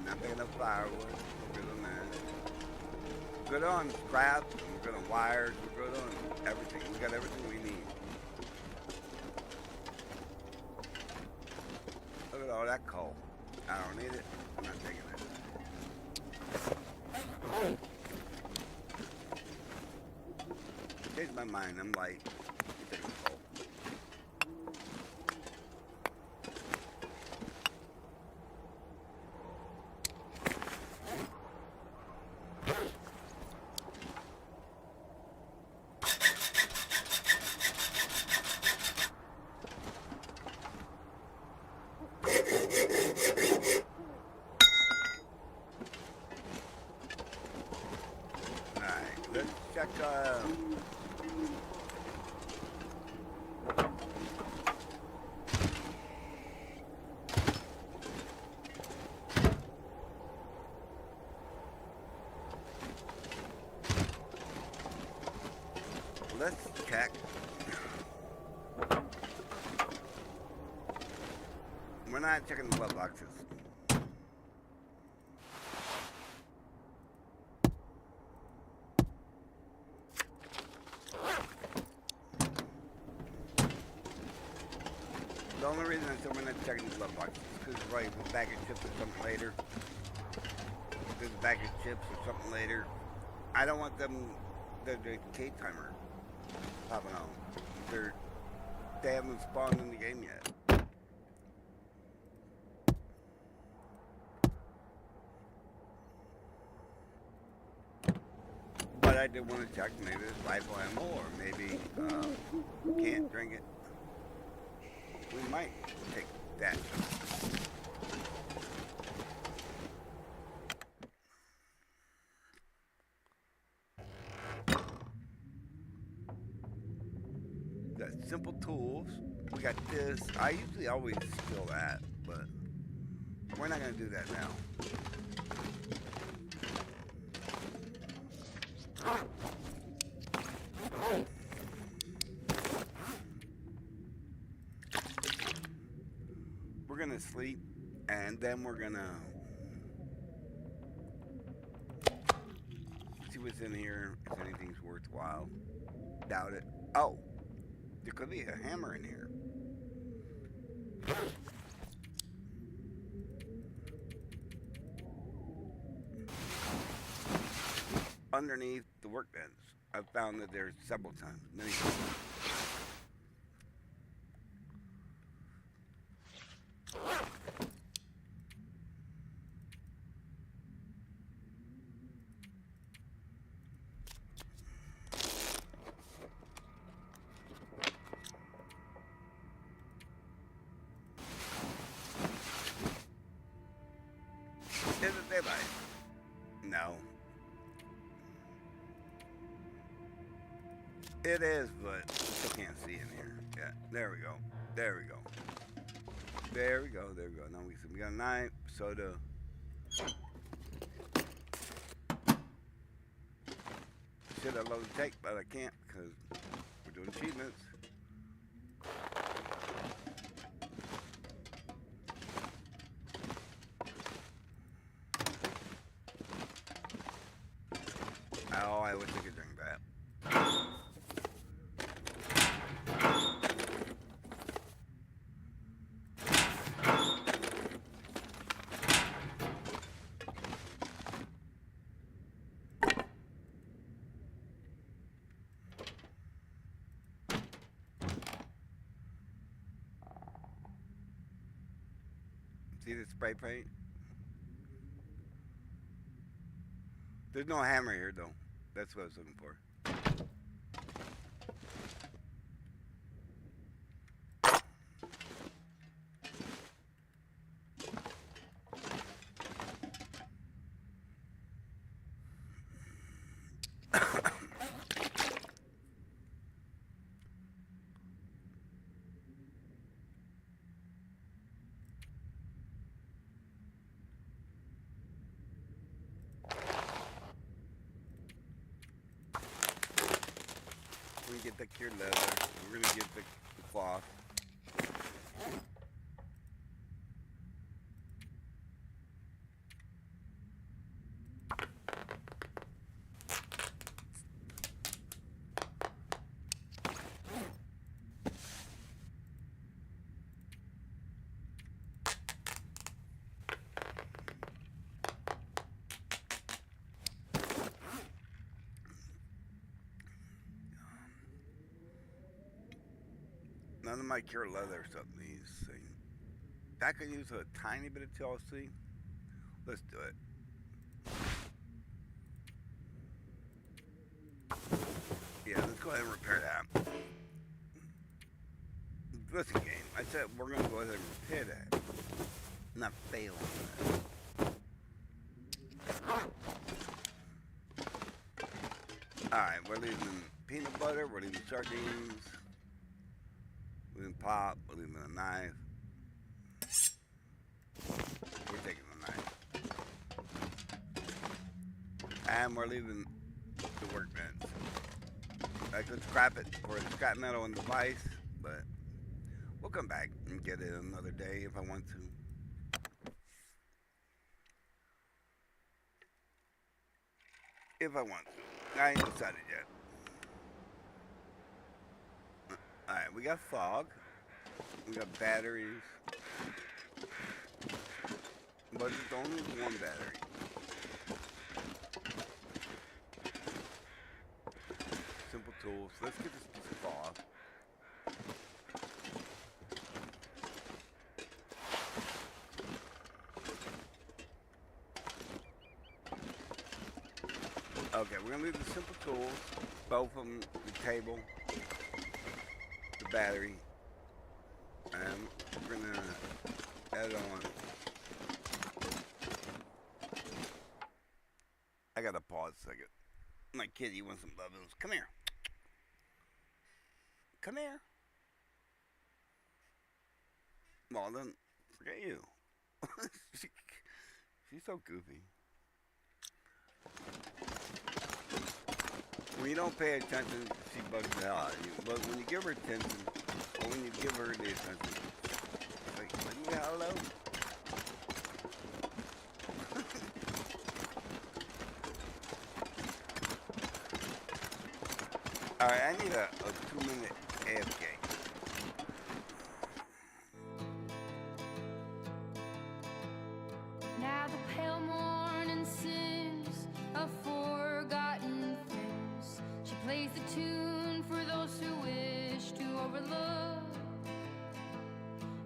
Not picking up firewood. We're good on that. Good on scrap. We're good on wires. We're good on everything. We got everything we need. Look at all that coal. I don't need it. I'm not taking it. Changed my mind. I'm light. I'm taking coal. Let's check, let's check. We're not checking the glove boxes. The only reason I said we're not checking the glove boxes is because right, with bag of chips or something later. If there's a bag of chips or something later, I don't want them, the K timer popping on. They haven't spawned in the game yet. But I did want to check, maybe there's rifle ammo or maybe can't drink it. We might take that. We got simple tools. We got this. I usually always steal that, but we're not going to do that now. We're going to sleep, and then we're going to see what's in here, if anything's worthwhile. Doubt it. Oh, there could be a hammer in here. Underneath the workbench. I've found that there's several times, many times. It is, but I still can't see in here. Yeah, there we go. There we go. There we go. There we go. Now we got a knife, soda. Should I load the tape, but I can't because we're doing achievements. Oh, I wish I could drink that. See the spray paint? There's no hammer here, though. That's what I was looking for. We're gonna get the cured leather. We're gonna get the cloth. None of my cured leather stuff needs thing. That could use a tiny bit of TLC. Let's do it. Yeah, let's go ahead and repair that. Listen, game. I said we're gonna go ahead and repair that. Not fail on that. Alright, we're leaving peanut butter, we're leaving sardines, we're leaving pop, we're leaving a knife. We're taking the knife. And we're leaving the workbench. I could scrap it for the scrap metal and device, but we'll come back and get it another day if I want to. If I want to. I ain't decided yet. Alright, we got fog. We got batteries. But it's only one battery. Simple tools. Let's get this piece of fog. Okay, we're gonna leave the simple tools, both of them, the table, the battery, and we're gonna add on. I gotta pause a second. My kitty wants some bubbles. Come here. Come here. Well then, forget you. She's so goofy. When you don't pay attention, she bugs the hell out of you. But when you give her attention, or when you give her the attention, like, leave me alone. Alright, I need a 2-minute AFK. Now the pale morning sings of forgotten things. She plays the tune for those who wish to overlook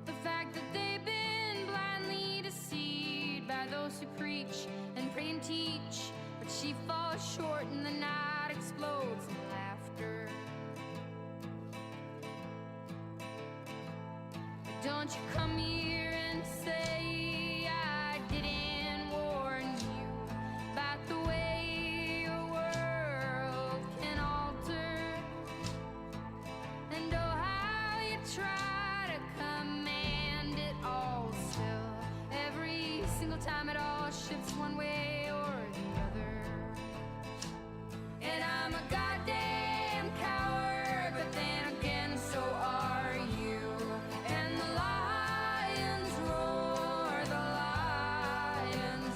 the fact that they've been blindly deceived by those who preach and pray and teach. But she falls short and the night explodes in laughter. Don't you come here and say I didn't warn you about the way your world can alter. time it all shifts one way or the other. And I'm a goddamn coward, but then again, so are you. And the lions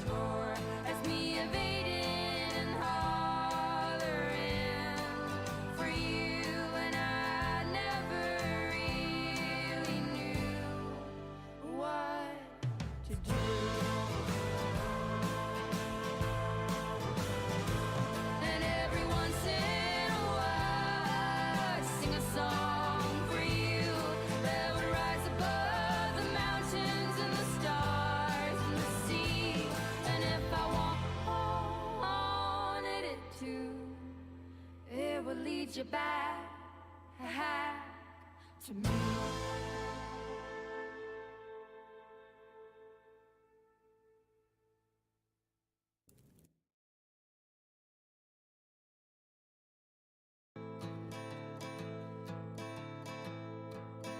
roar, as me evading and hollering for you. And I never really knew what to do. And every once in a while I sing a song for you that would rise above the mountains and the stars and the sea. And if I wanted it to, it would lead you back to me.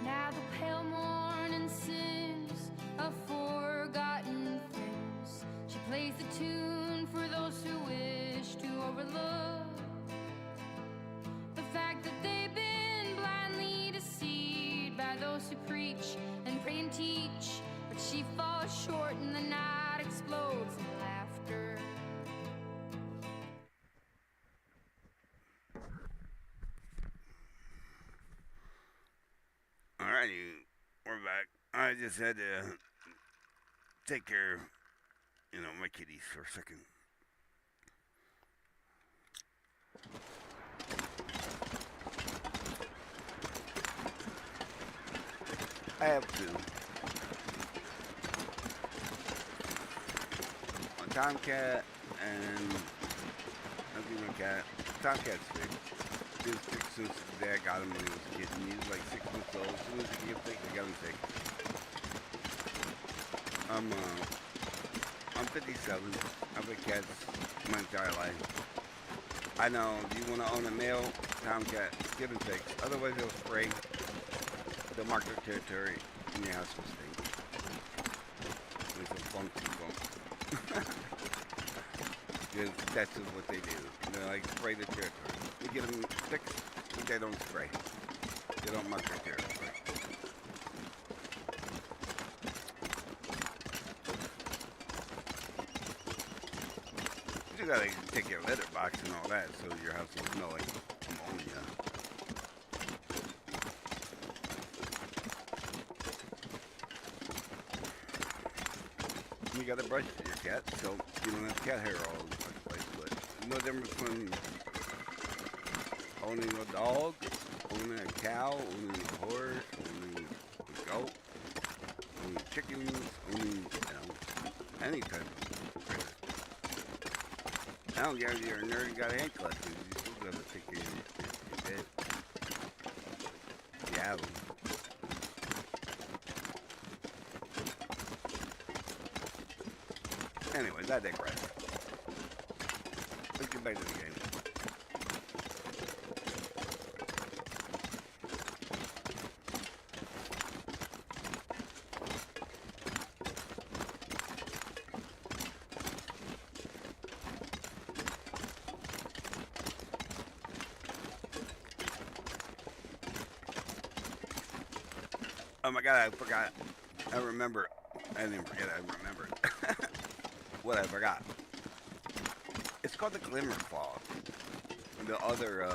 Now the pale morning sings of forgotten things. She plays the tune for those who wish to overlook the fact that they've been blindly deceived by those who preach and pray and teach. But she falls short and the night explodes in laughter. Alrighty, we're back. I just had to take care of, my kitties for a second. I have two. A tomcat and a female cat. Tomcat's big. He was sick since his dad got him when he was a kid. And he was like 6 months old. As soon as he got sick, they got him sick. I'm 57. I've had cats my entire life. I know, if you want to own a male tomcat, give them ticks. Otherwise, they'll spray. They'll mark their territory, and your house will stink. It's a funky bump. Because that's just what they do. They like spray the territory. You get them ticks, but they don't spray. They don't mark their territory. You gotta take your litter box and all that so your house will smell like ammonia. You gotta brush your cat so you don't have cat hair all over the place. But no difference between owning a dog, owning a cow, owning a horse, owning a goat, owning chickens, owning, any type of critter. I don't care if you're a nerd and got hand collectors, you still gotta take care of your pet. You have them. Anyways, I digress. Let's get back to the game. Oh my god, I forgot. I remember. I didn't forget, I remembered. What I forgot. It's called the glimmer fog. The other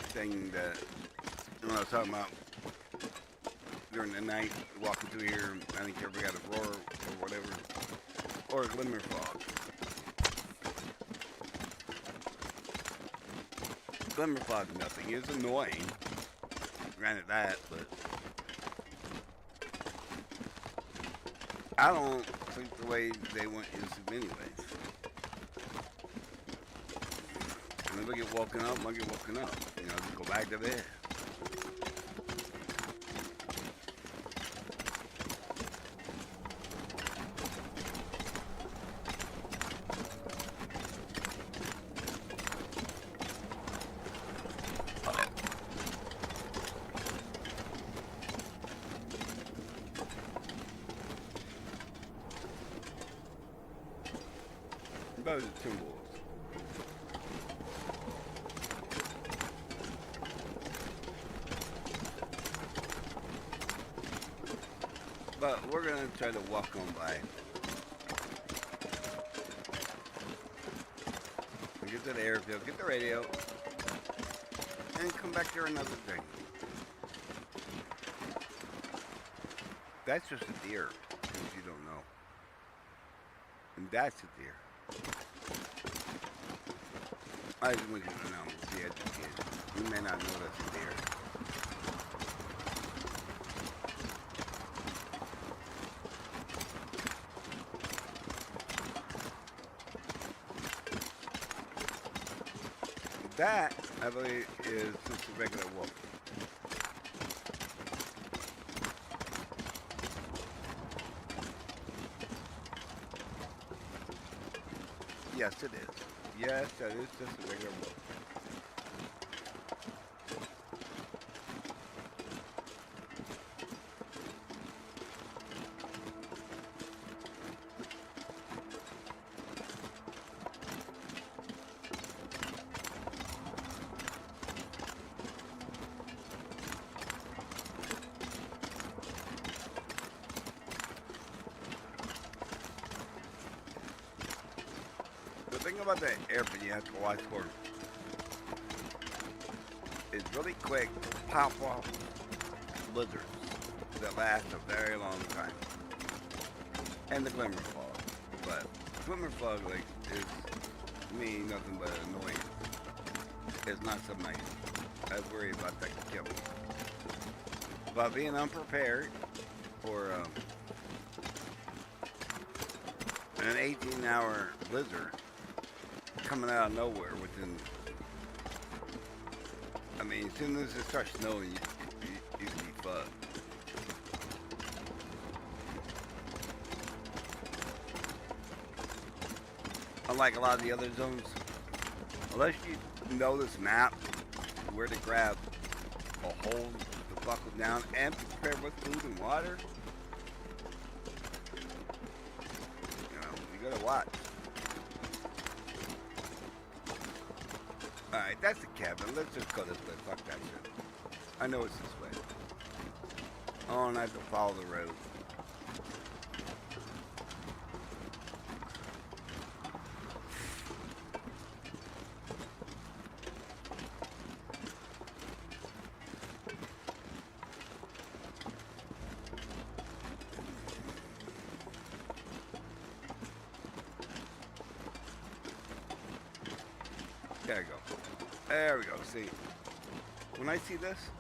thing that when I was talking about during the night, walking through here, I think you ever got a roar or whatever. Or a glimmer fog. Glimmer fog is nothing. It's annoying. Granted that, but I don't sleep the way they want you to sleep anyways. And if I get woken up, I get woken up. Just go back to bed. those are Timberwolves. But we're gonna try to walk on by. We get to the airfield, get the radio, and come back here another day. That's just a deer, if you don't know. And that's a deer. I just want you to know, be educated. You may not know that's a deer. That, I believe, is just a regular wolf. Yes, it is. Yes, that is just a regular wolf. The thing about the airplane you have to watch for is really quick pop off blizzards that last a very long time. And the glimmer fog. But glimmer fog like is to me nothing but annoying. It's not so nice. I worry about that kill me. But being unprepared for an 18-hour blizzard coming out of nowhere within, I mean, as soon as it starts snowing, you can be fucked. Unlike a lot of the other zones, unless you know this map, where to grab a hold to buckle down and be prepared with food and water, you know, you gotta watch. Alright, that's the cabin. Let's just go this way. Fuck that shit. I know it's this way. Oh, and I have to follow the road. There we go. There we go. See, when I see this,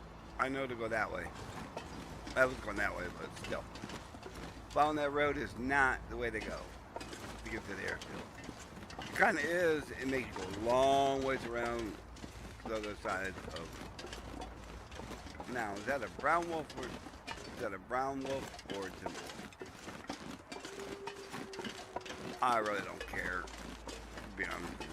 I know to go that way. I was going that way, but still. Following that road is not the way to go to get to the airfield. It kind of is. It makes you go a long ways around the other side of. Now, is that a brown wolf or is that a brown wolf or a timber wolf? I really don't care, to be honest with you.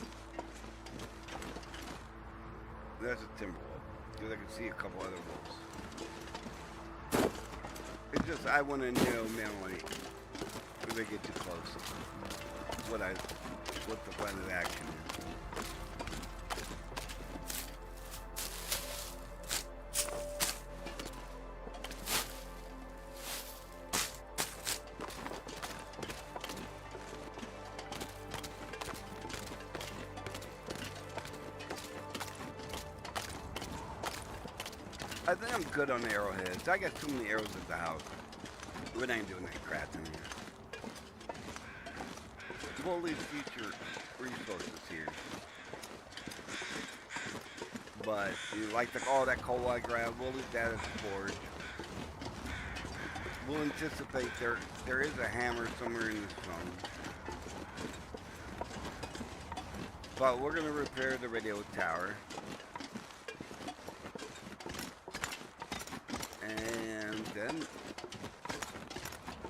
That's a timber wolf, because I can see a couple other wolves. It's just, I want to know mentally if they get too close. What the plan of action is. I think I'm good on the arrowheads. I got too many arrows at the house. We ain't doing that crap in here. We'll leave future resources here. But you like all that coal I grabbed, we'll leave that as a forge. We'll anticipate there is a hammer somewhere in this zone. But we're gonna repair the radio tower. And then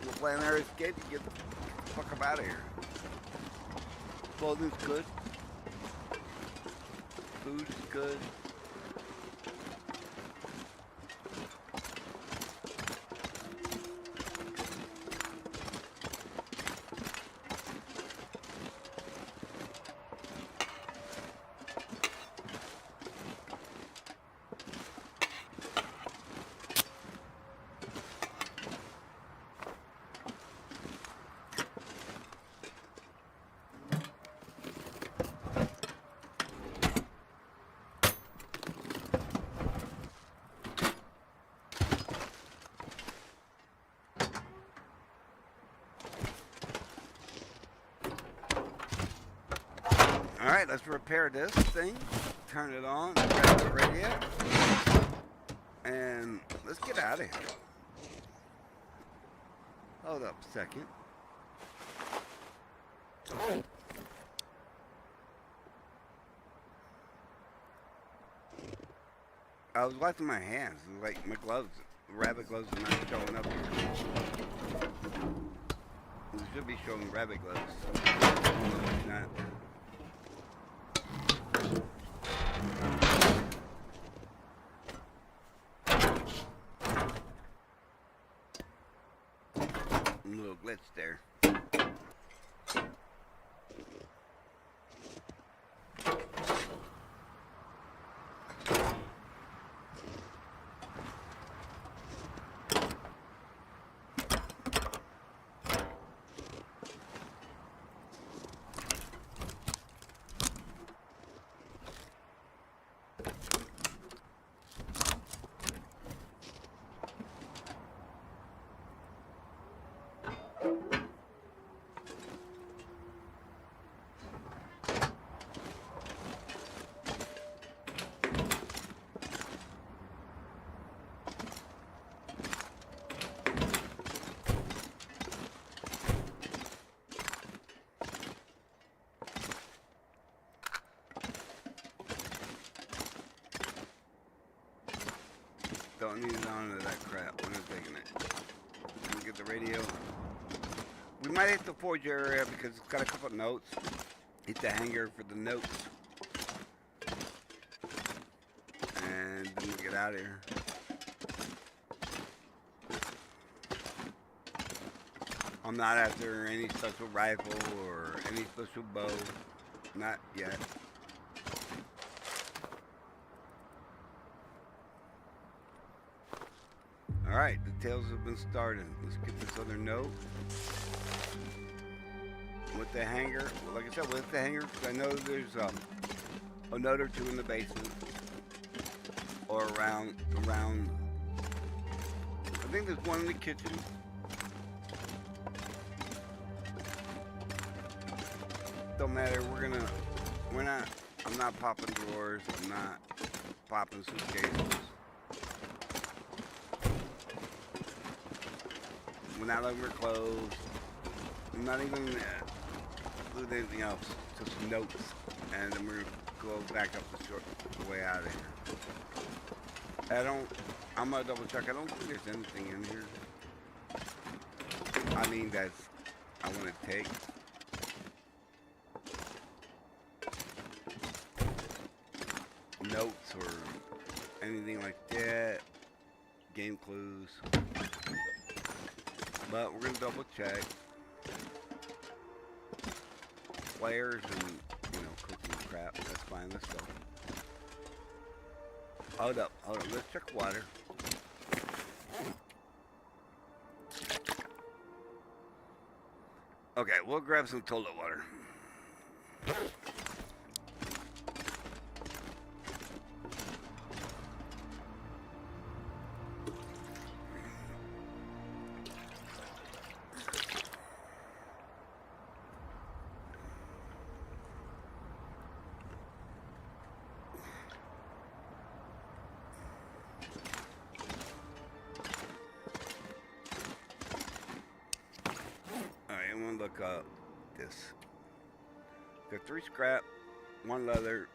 we'll plan our escape and get the fuck up out of here. Clothing's good. Food's good. Alright, let's repair this thing. Turn it on, grab the radio, and let's get out of here. Hold up a second. I was washing my hands, like my gloves, rabbit gloves are not showing up here. They should be showing rabbit gloves. Not. A little glitch there. Don't need it on to that crap. We're not taking it. Let me get the radio. We might hit the forge area because it's got a couple of notes. Hit the hangar for the notes. And then we get out of here. I'm not after any special rifle or any special bow. Not yet. Alright, the tails have been started. Let's get this other note. With the hanger, like I said, with the hanger, because I know there's a note or two in the basement. Or around, I think there's one in the kitchen. Don't matter, I'm not popping drawers, I'm not popping suitcases. We're not over clothes. I'm not even doing anything else. Just notes. And then we're going to go back up the way out of here. I'm going to double check. I don't think there's anything in here. I mean, I want to take. Notes or anything like that. Game clues. But we're going to double check. Flares and, cooking crap. That's fine. Let's go. Hold up. Let's check water. Okay, we'll grab some toilet water. Look up this. Got 3 scrap, 1 leather.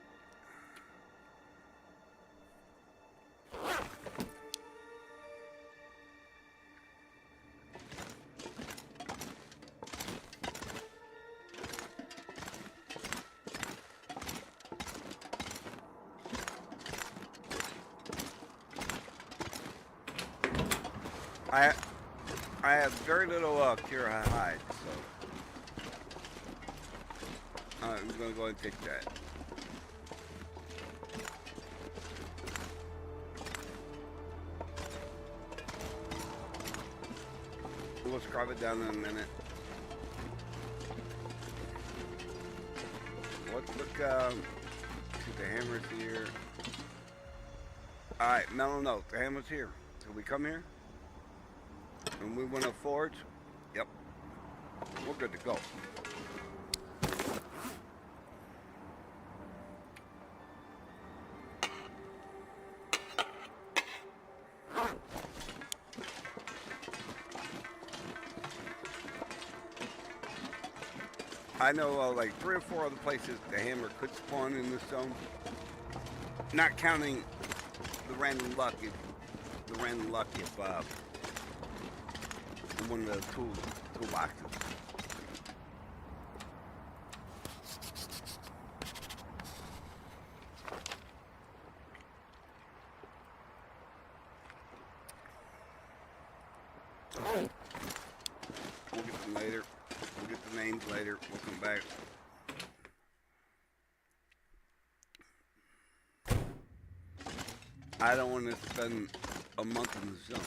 I have very little cure hide, so I'm gonna go ahead and take that. We'll scrub it down in a minute. Look, see the hammer's here. Alright, mellow note, the hammer's here. So we come here, and we want to forge. Yep, we're good to go. I know like 3 or 4 other places the hammer could spawn in this zone. Not counting the random luck if one of the toolboxes. We'll get them later. We'll get the names later. We'll come back. I don't want to spend a month in the zone.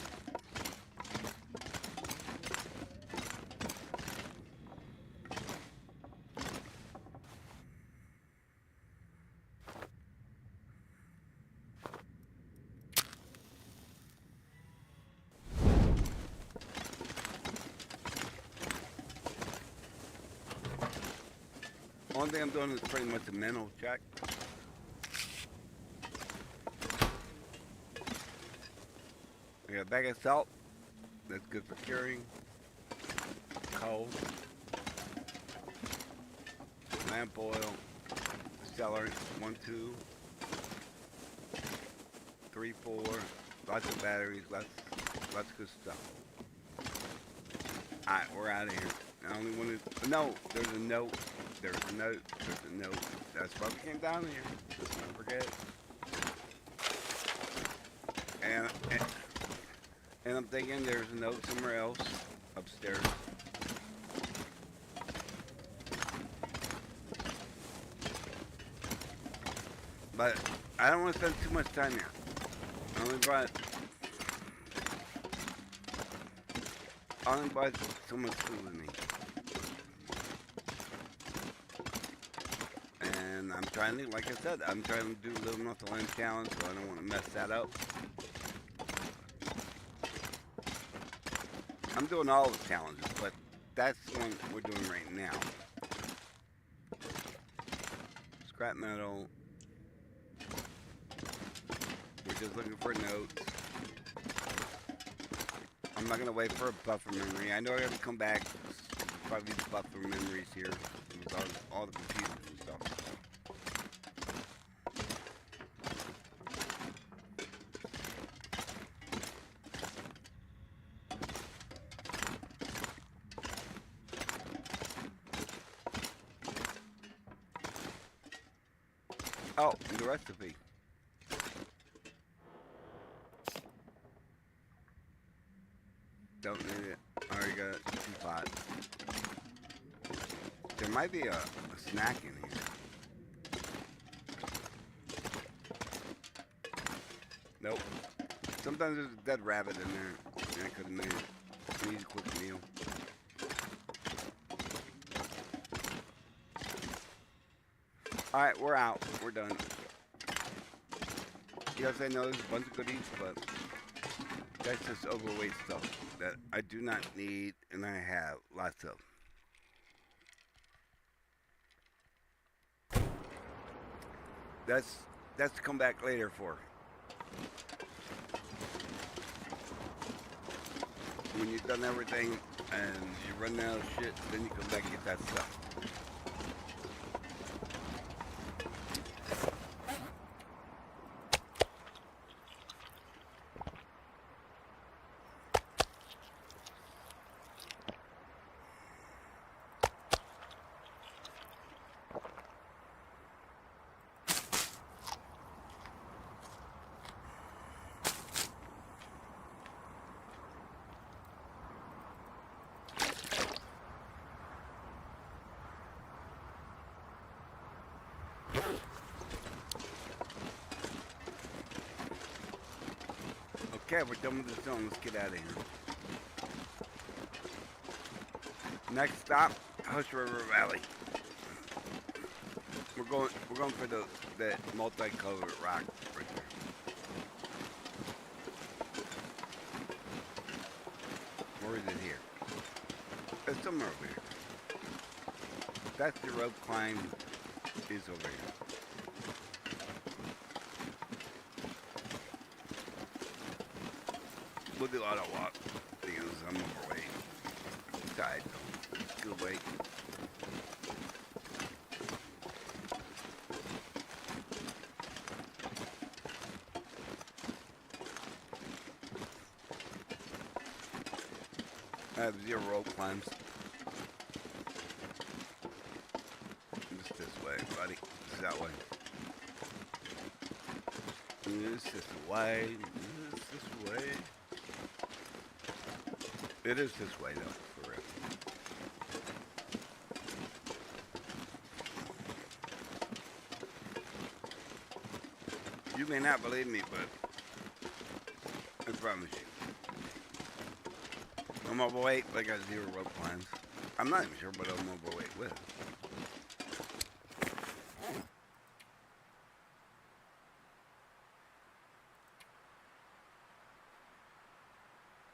Only thing I'm doing is pretty much a mental check. We got a bag of salt. That's good for curing. Coal. Lamp oil. Celery. 1, 2, 3, 4. Lots of batteries. Lots of good stuff. Alright, we're out of here. I only wanted. No, there's a note. There's a note. That's why we came down here. Just don't forget. And I'm thinking there's a note somewhere else upstairs. But I don't want to spend too much time here. I only brought so much food with me. And I'm trying to, like I said, I'm trying to do a little North Land challenge, so I don't want to mess that up. I'm doing all the challenges, but that's the one we're doing right now. Scrap metal. We're just looking for notes. I'm not gonna wait for a buffer memory. I know I gotta come back. Probably buffer memories here with all the computers and stuff. Oh, and the recipe. Don't need it. I already got a teapot. There might be a snack in here. Nope. Sometimes there's a dead rabbit in there. And I could have made it an easy quick meal. Alright, we're out. We're done. Yes, I know there's a bunch of goodies, but that's just overweight stuff that I do not need, and I have lots of. That's to come back later for. When you've done everything and you run out of shit, then you come back and get that stuff. Okay, we're done with the zone. Let's get out of here. Next stop, Hush River Valley. We're going for the multicolored rock right there. Or is it here? It's somewhere over here. That's the rope climb is over here. We'll do a lot of walk because I'm overweight. Tired though. Good weight. I have 0 rope climbs. Just this way, buddy. This that way. This way. This way. It is this way, though, for real. You may not believe me, but I promise you. I'm overweight, but I got 0 rope climbs. I'm not even sure what I'm overweight with.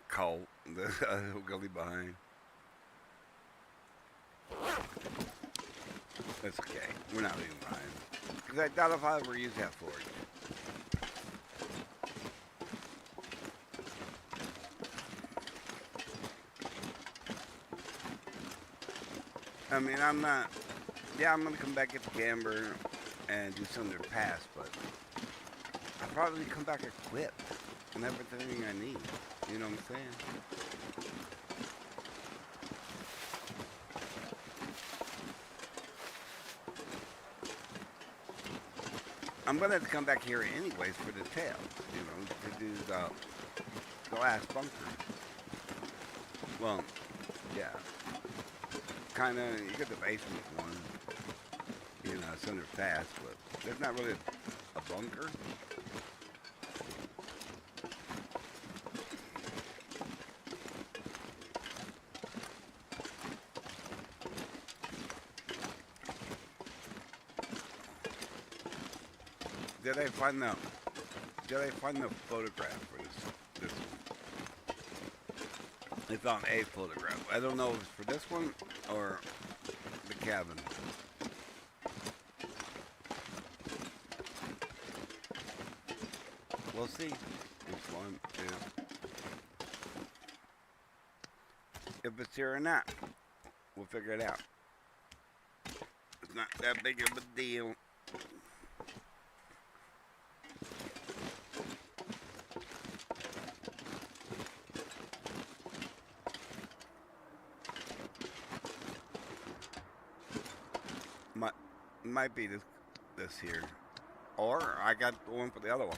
Cole, the gully behind. That's okay. We're not leaving behind. Because I doubt if I ever use that forge. I mean, I'm not... Yeah, I'm going to come back at the Camber and do some of their pass, but I'll probably come back equipped and everything I need. You know what I'm saying? I'm going to have to come back here anyways for the tail, you know, to do the last bunker. Well, yeah. Kind of, you get the basement one, you know, it's under fast, but there's not really a bunker. Did I find the photograph for this one? I found a photograph. I don't know if it's for this one or the cabin. We'll see which one is. If it's here or not, we'll figure it out. It's not that big of a deal. Might be this here, or I got the one for the other one.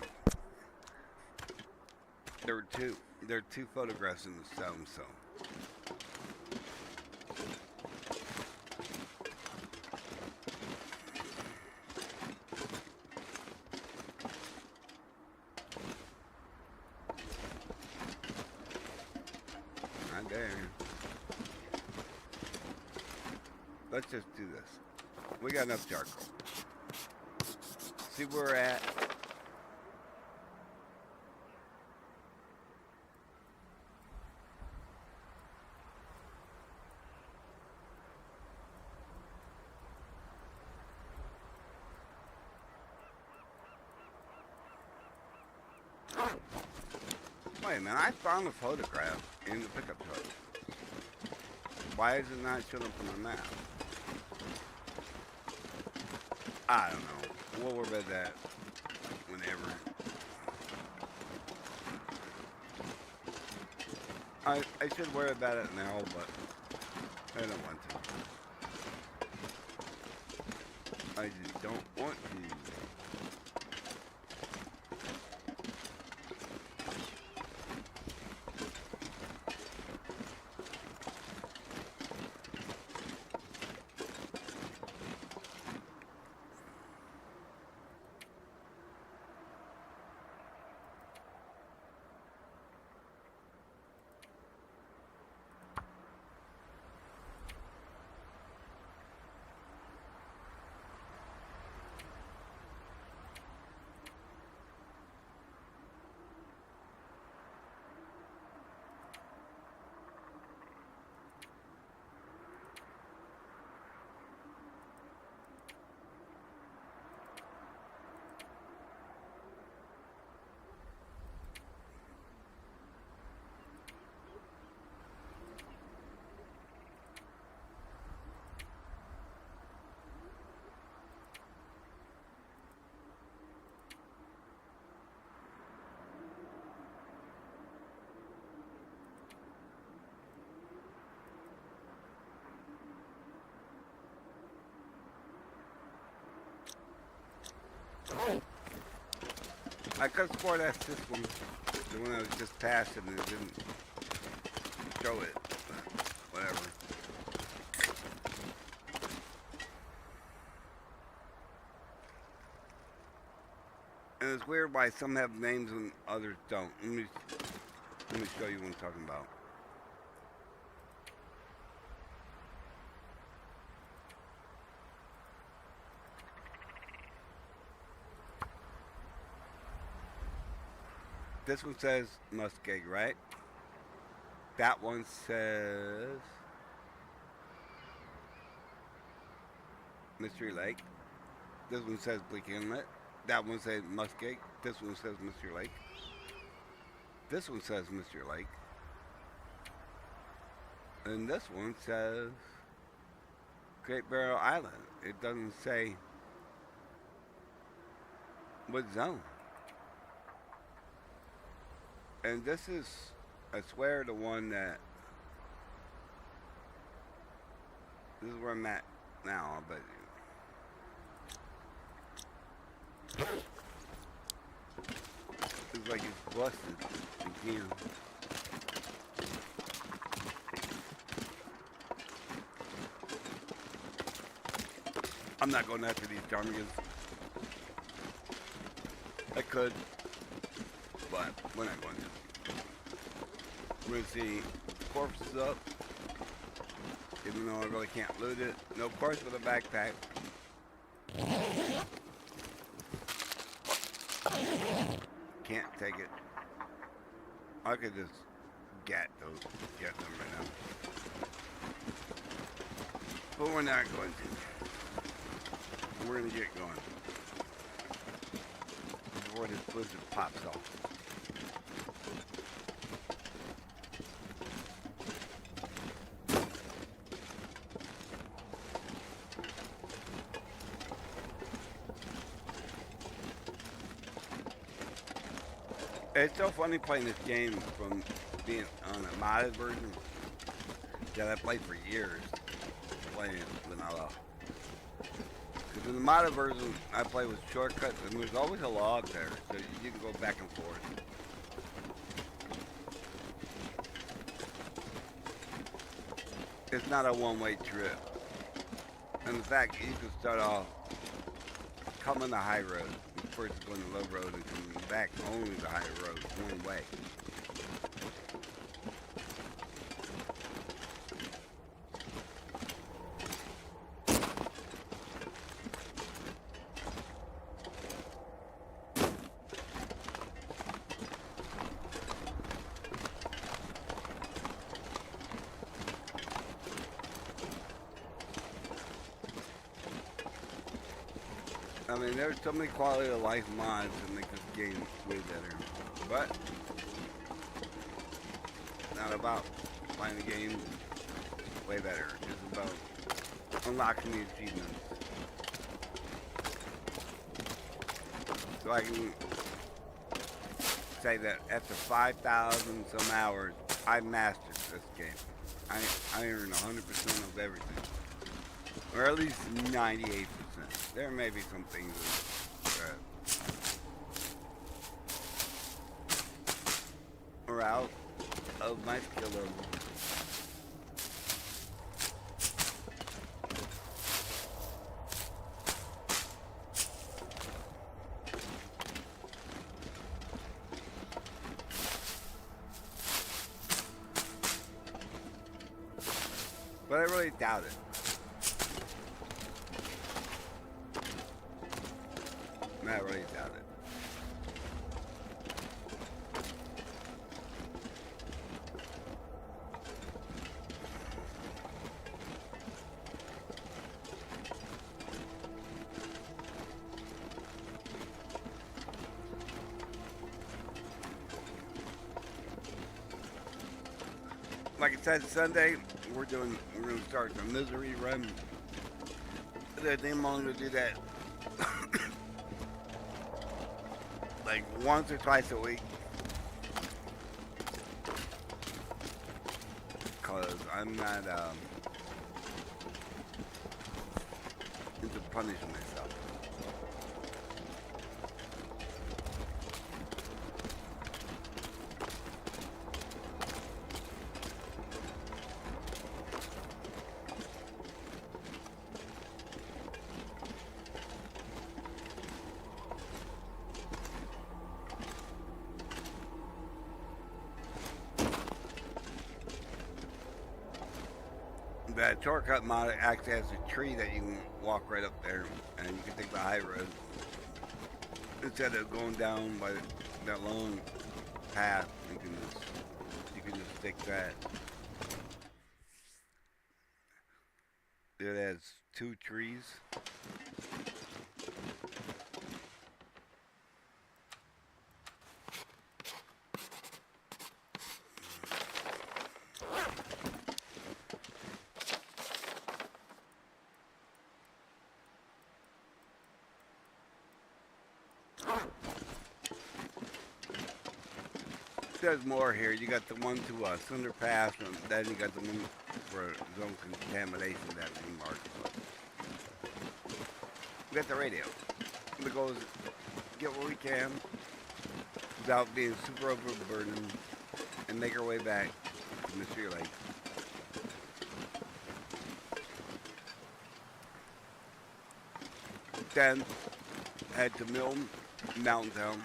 There are two photographs in the stone, so. Not there. Let's just do this. We got enough charcoal. See where we're at. Wait a minute, I found a photograph in the pickup truck. Why is it not showing up on the map? I don't know. We'll worry about that whenever. I should worry about it now, but I don't want to. I just don't want to. I could score that's this one. The one that was just passed and it didn't show it. But whatever. And it's weird why some have names and others don't. Let me show you what I'm talking about. This one says Muskeg, right? That one says Mystery Lake. This one says Bleak Inlet. That one says Muskeg. This one says Mystery Lake. This one says Mystery Lake. And this one says Great Barrow Island. It doesn't say what zone. And this is, I swear, the one that, this is where I'm at now, I bet you. It's like it's busted again. I'm not going after these ptarmigans. I could, but we're not going to. We're going to see corpses up, even though I really can't loot it. No corpse with a backpack. Can't take it. I could just get them right now. But we're not going to. We're going to get going before this blizzard pops off. It's so funny playing this game from being on a modded version that I played for years, playing vanilla. Because in the modded version, I play with shortcuts, and there's always a log there, so you can go back and forth. It's not a one-way trip. And in fact, you can start off coming the high road, first going the low road, and coming back only the high road, one way. I mean, there's so many quality of life mods that make this game way better. But, not about playing the game way better. It's about unlocking the achievements. So I can say that after 5,000 some hours, I mastered this game. I earned 100% of everything. Or at least 98%. There may be some things that are out of my skill level. But I really doubt it. I really doubt it. Like I said, Sunday we're going to start the misery run. They didn't want to do that. Like once or twice a week, cause I'm not into punishing myself. That shortcut mod actually has a tree that you can walk right up there, and you can take the high road instead of going down by that long path. You can just take that. It has 2 trees. There's more here. You got the one to Cinder Pass, and then you got the one for zone contamination that we marked. We got the radio. The goal is get what we can without being super overburdened and make our way back to Mystery Lake. Then head to Milton, Mountain Town,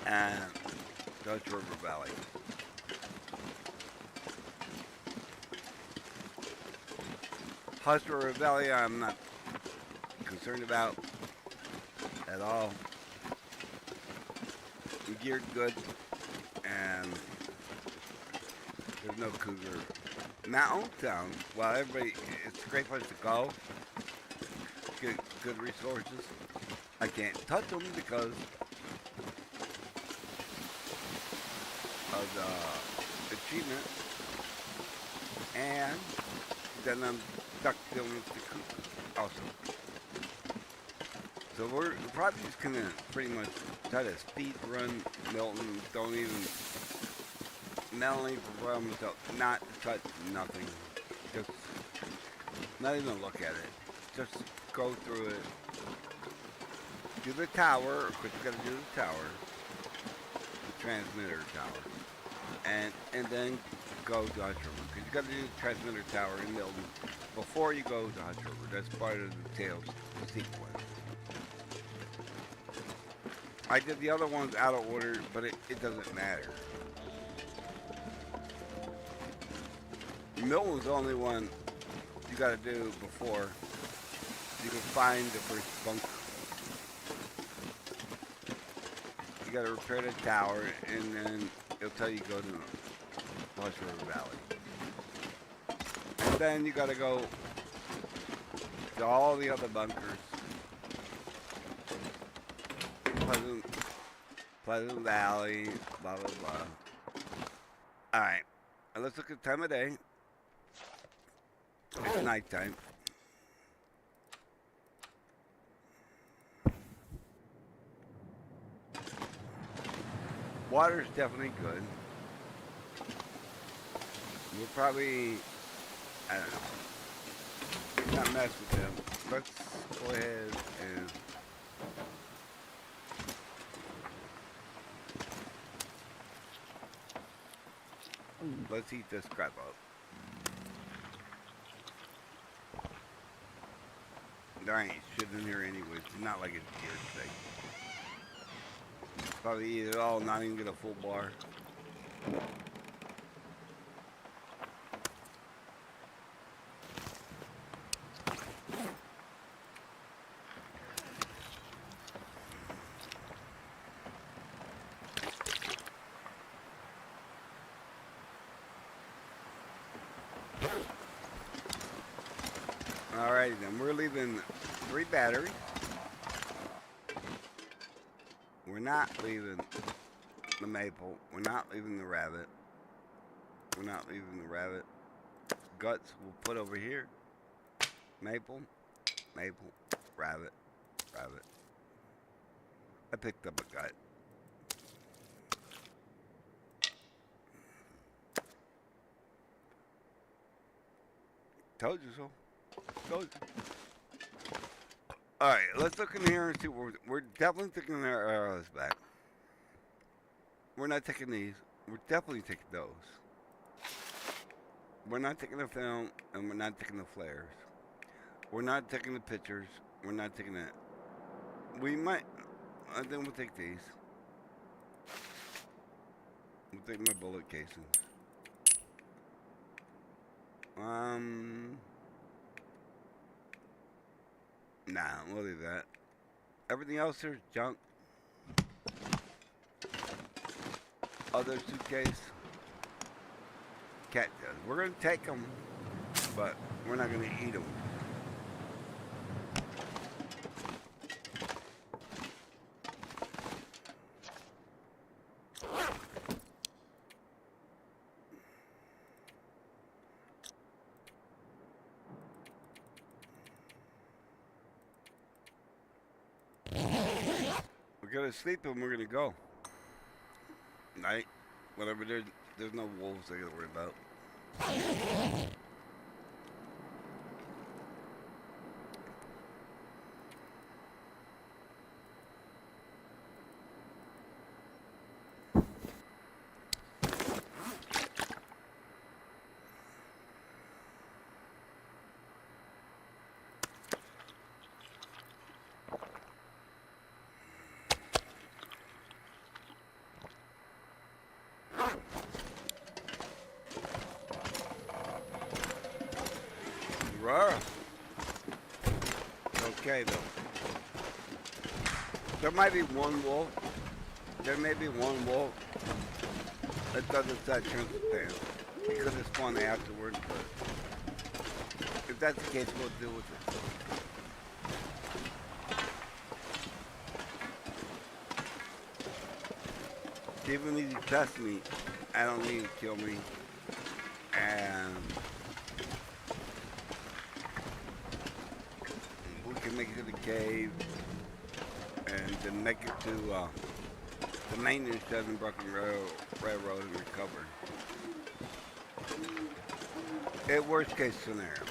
and Dutch River Valley. Hudson River Valley, I'm not concerned about at all. I'm geared good, and there's no cougar. Mountain Town, well, everybody, it's a great place to go. Get good resources. I can't touch them because of the achievement, and then I'm stuck dealing with the cougar also. So we're probably just gonna pretty much try to speed run Milton. Don't even mentally program myself not to touch nothing. Just not even look at it. Just go through it. Do the tower, but you gotta do the tower. The transmitter tower. And then go to Hutch River. Because you gotta do the transmitter tower in Milton before you go to Hutch River. That's part of the Tales sequence. I did the other ones out of order, but it doesn't matter. Milton's the only one you gotta do before you can find the first bunker. You gotta repair the tower, and then it'll tell you go to the Hutch River Valley. And then you gotta go to all the other bunkers. Pleasant Valley, blah, blah, blah. Alright, let's look at the time of day. It's nighttime. Water's definitely good. We'll probably, I don't know, not mess with them. Let's go ahead and let's eat this crap up. There ain't shit in here anyways. It's not like it's deer steak. Probably eat it all, not even get a full bar. Alrighty then, we're leaving 3 batteries. We're not leaving the maple. We're not leaving the rabbit. We're not leaving the rabbit. Guts we'll put over here. Maple, maple, rabbit, rabbit. I picked up a gut. Told you so. Told you. Alright, let's look in here and see. We're definitely taking our arrows back. We're not taking these. We're definitely taking those. We're not taking the film, and we're not taking the flares. We're not taking the pictures. We're not taking that. We might. I think we'll take these. We'll take my bullet casings. Um, nah, we'll leave that. Everything else here's junk. Other suitcase. Cat does. We're gonna take them, but we're not gonna eat them. We're gonna sleep and we're gonna go. Night. Whatever. There's no wolves I gotta worry about. Roar. Okay though. There might be one wolf. There may be one wolf that doesn't set chance of tail. He could have spawned afterwards, but if that's the case, we'll deal with it. Even if he tests me, I don't need to kill me. And we can make it to the cave and then make it to the maintenance 7 Broken Railroad and recover. At worst case scenario.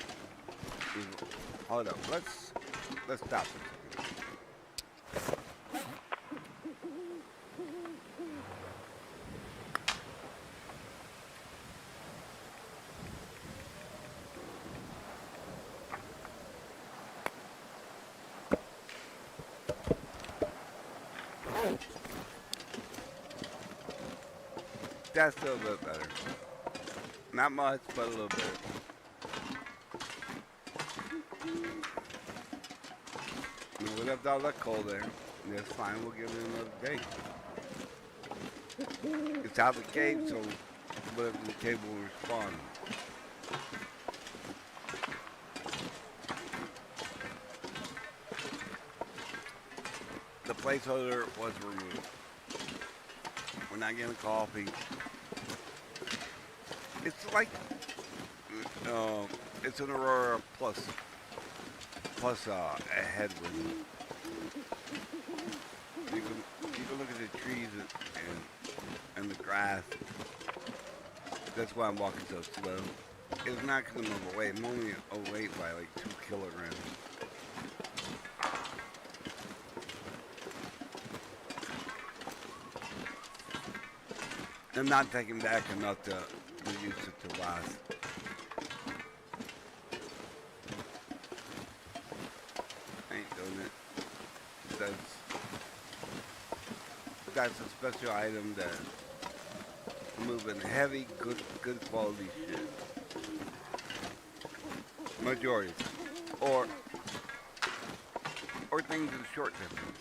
Hold up, let's stop it. That's a little bit better. Not much, but a little bit. We left all that coal there. That's fine, we'll give it another day. It's out of the cave, so whatever the cave will respond. The placeholder was removed. We're not getting coffee. It's like, it's an Aurora plus a headwind. You can look at the trees and the grass. That's why I'm walking so slow. It's not because I'm overweight. I'm only overweight by like 2 kilograms. I'm not taking back enough to use it to last. I ain't doing it. That's a special item that moving heavy, good quality shit. Majority. Or things in short distance.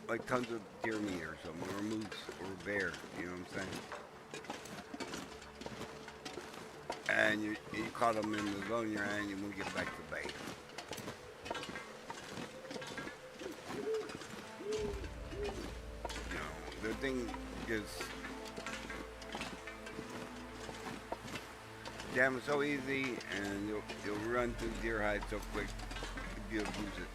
Like tons of deer meat or something, or moose, or bear, you know what I'm saying? And you caught them in the zone you're in, and you want to get back to base. You know, the thing is, damn, it's so easy, and you'll run through deer hide so quick, you'll abuse it.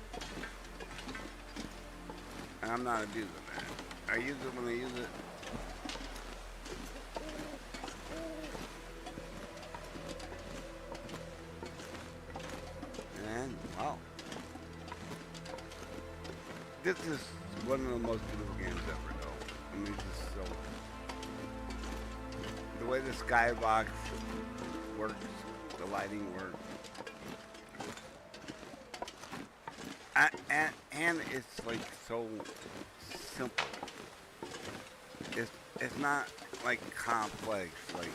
And I'm not abusing that. I use it when I use it. And, wow. This is one of the most beautiful games ever, though. I mean, this is so... The way the skybox works, the lighting works. And it's like so simple. It's not like complex. Like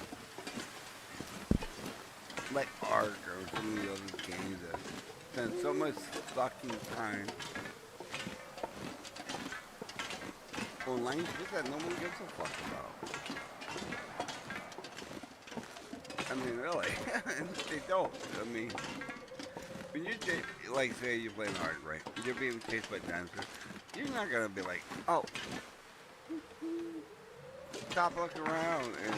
like Ark or some of the other games that spend so much fucking time on languages that no one gives a fuck about. I mean, really, they don't. I mean, when you like say you're playing Ark, right? You're being chased by dinosaurs. You're not gonna be like, oh, stop looking around and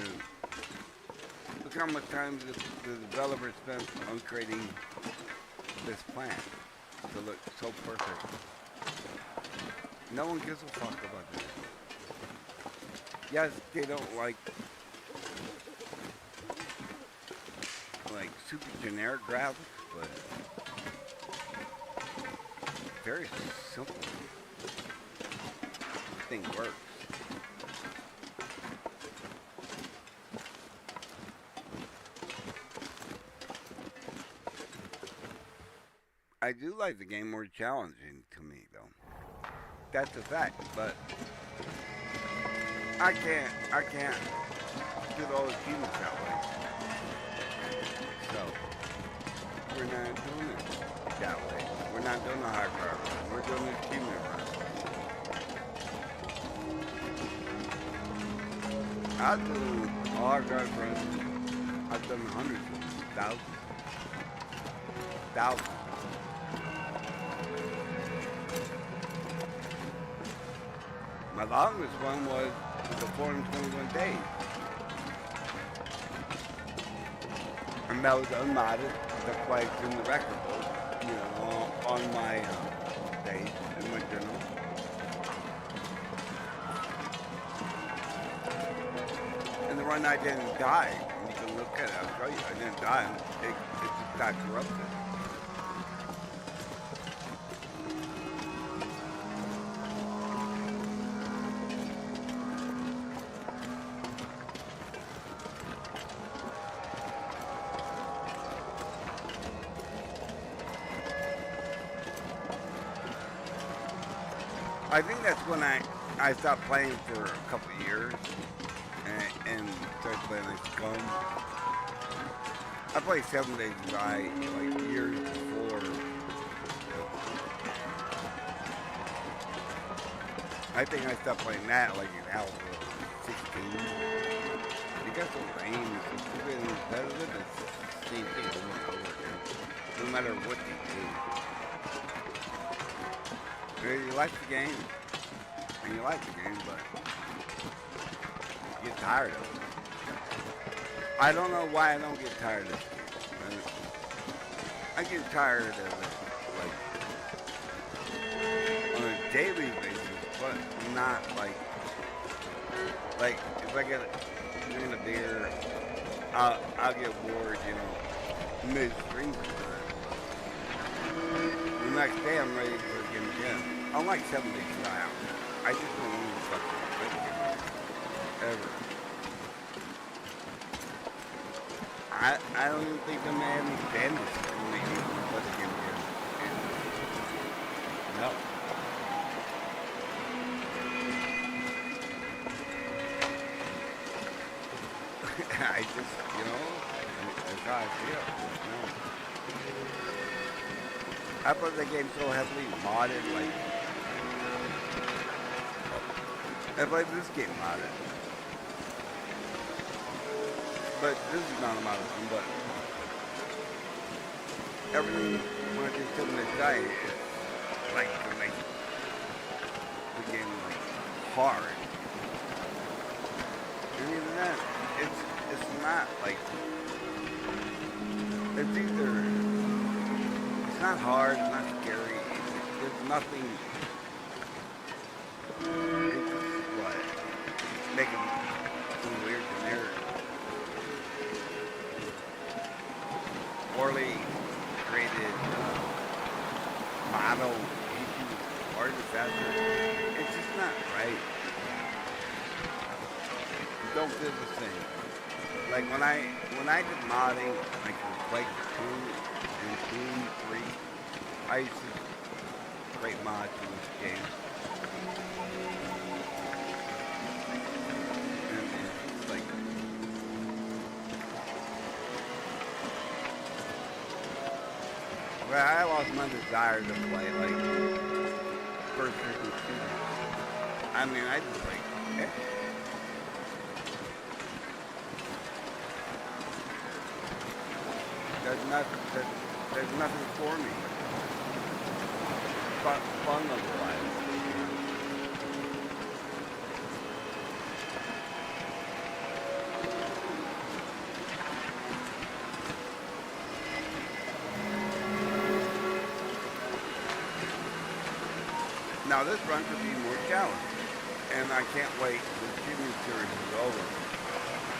look how much time the developer spent on creating this plan to look so perfect. No one gives a fuck about this. Yes, they don't like super generic graphics, but very simple. This thing works. I do like the game more challenging to me, though. That's a fact, but I can't do all the achievements that way. So, we're not doing it that way. We're not doing the high power run. We're doing the achievement run. I do hard drive runs. I've done hundreds, thousands. My longest one was the 421 days. And that was unmodded. That's why it's in the record book, you know, on my days in my journal. And the one I didn't die, and you can look at it, I'll show you, I didn't die. It just got corrupted. I think that's when I stopped playing for a couple of years and started playing like Scum. I played 7 Days to Die like years before. I think I stopped playing that like in Alpha 16. It got so lame, it's so stupid and repetitive, it's the same thing over and over again. No matter what they do. You like the game, and you like the game, but you get tired of it. I don't know why I don't get tired of this game. I get tired of it, like, on a daily basis, but not like if I get drinking a beer, I'll get bored, you know, midstream. The next day I'm ready for the game again. I like 7 Days to Die out. I just don't want to fucking play the game ever. I don't even think I'm gonna have any bandits to make me play the game again. No. I just, you know, that's how I feel. You know. I played the game so heavily modded, like, I played this game modded. But this is not a modded one, but everything when I just took this die, it's like to make the game like hard. And even then, it's not like it's either it's not hard, it's not scary, there's nothing. It's just what making some weird generic, poorly created model artifacts. It's just not right. You don't feel the same. Like when I did modding, like Quake 2 and 3, I used to create mods in this game. And it's like Well, I lost my desire to play like first-person shooters. I mean, I just like, eh. There's nothing for me. Fun otherwise. Now this run could be more challenging, and I can't wait. The shooting series is over,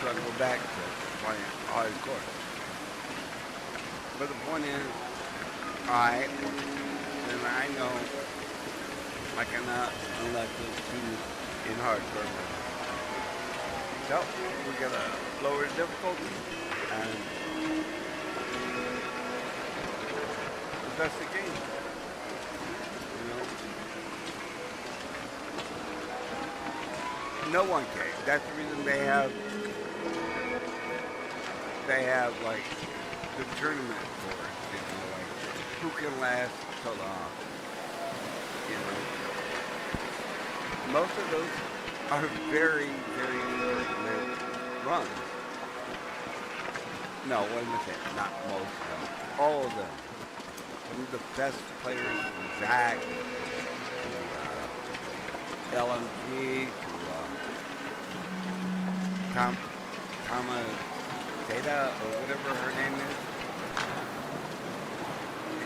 so I can go back to playing hardcore. But the point is, then I know I cannot unlock those shooters in hardcore. So we gotta lower the difficulty and that's the game. No one can. That's the reason they have like the tournament for it. You know, like who can last so long. You know, most of those are very, very short-lived runs. No, what am I saying? Not most of them. All of them. Some of the best players, from Zach, to LMG, Tama Data or whatever her name is. You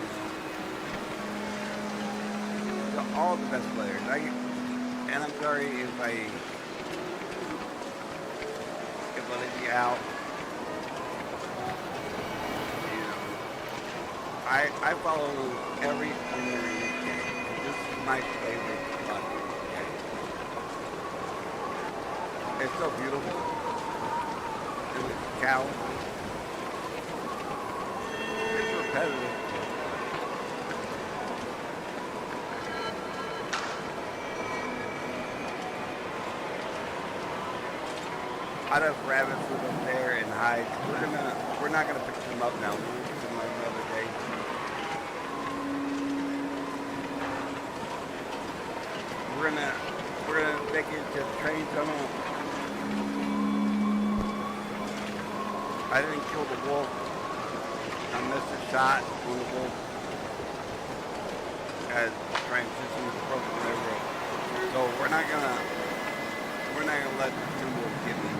know, so all the best players. And I'm sorry if I let you out. You know, I follow every Premier League game. This is my favorite game. It's so beautiful. Cow. It's repetitive. I'd have rabbit food up there and hides. We're not gonna pick them up now. We'll pick them up another day. We're gonna take it to the train tunnel. I didn't kill the wolf. I missed a shot on the wolf as transitions across the railroad. So we're not gonna let the two wolves get me.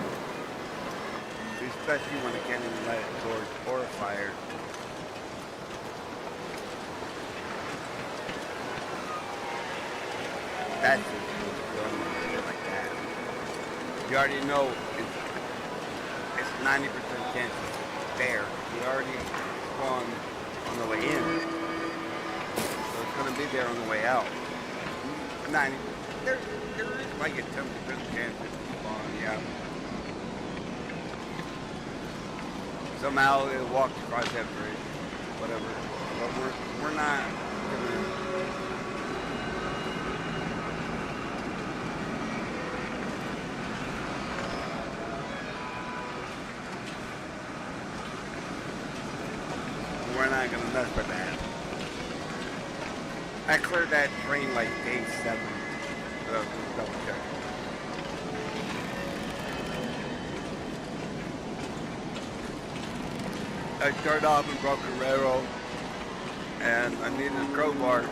Especially when I can't even let it torch or fire. That's just shit like that. You already know it's 90% chance it's there. You already spawned on the way in. So it's gonna be there on the way out. 90. There is like a 10% chance it will spawn, yeah. Somehow it walks across that bridge, whatever. But we're not gonna. We're not gonna mess with that. I cleared that train like day 7. Double check. I started off and broke the railroad, and I needed a crowbar.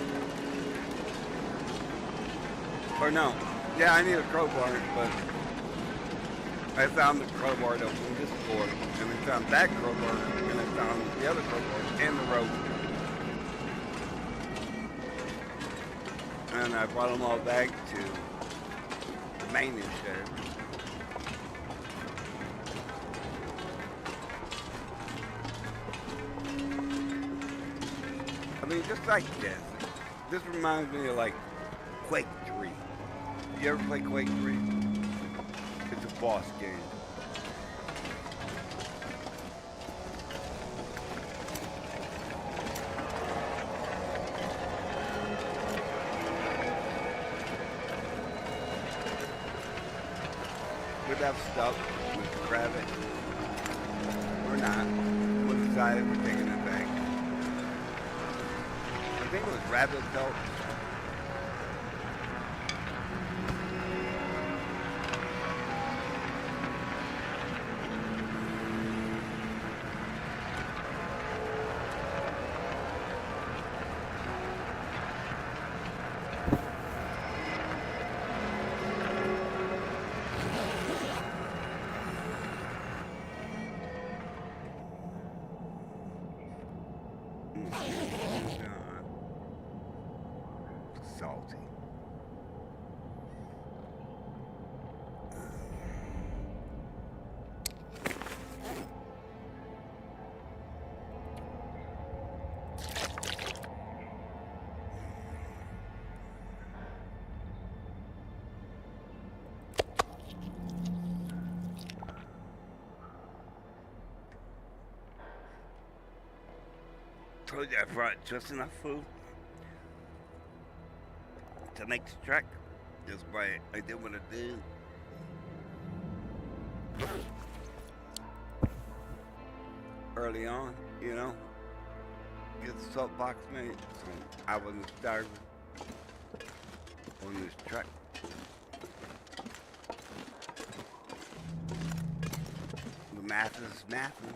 Or no, yeah, I need a crowbar, but I found the crowbar that was in this floor, and I found that crowbar, and I found the other crowbar and the rope. And I brought them all back to the maintenance shed. I mean, just like this. This reminds me of like Quake 3. You ever play Quake 3? It's a boss game. We'd have stuff, we'd grab it, or not. We'll decide if we're taking it back. think it was rabbit pelt. Salty. Told you I brought just enough food to make the trek. Just why I did what I did. Early on, you know, get the salt box made, so I wasn't starving on this trek. The math is mathing.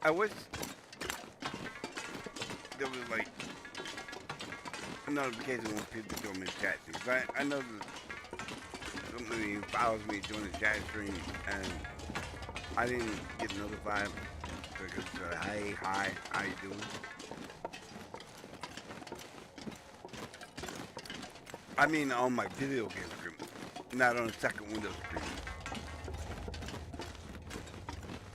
I wish there was like a notification when people do them in chat. Because I know that somebody follows me doing the chat stream and I didn't get notified because it said, hey, hi, how you doing? I mean on my video game screen, not on the second window screen.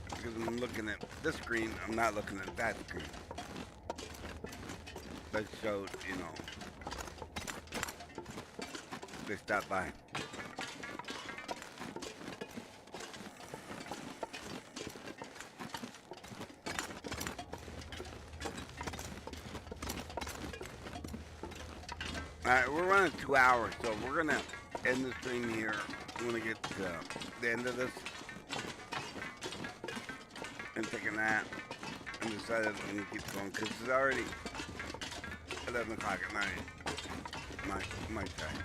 Because I'm looking at this screen, I'm not looking at that screen. That showed, you know, they stopped by. Alright, we're running 2 hours, so we're gonna end the stream here. We're gonna get to the end of this. And take a nap and decided I'm gonna keep going because it's already 11 o'clock at night. My time.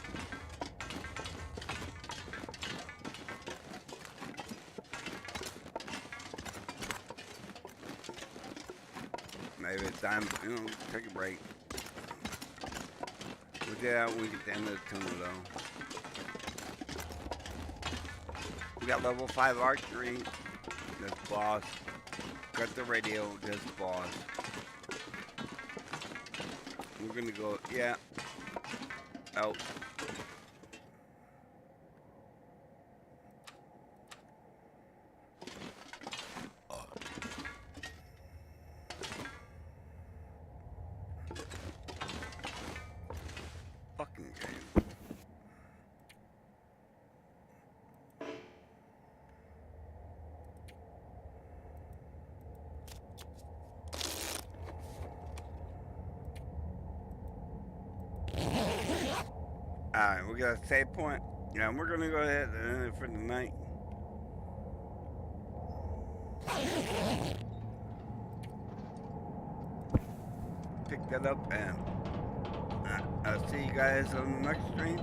Maybe it's time, you know, take a break. But yeah, we get to the end of the tunnel though. We got level 5 archery. This boss. Got the radio, this boss. We're gonna go, yeah. Out. Fucking game. Alright, we got a save point. Yeah, we're gonna go ahead and end it for the night. Pick that up and I'll see you guys on the next stream.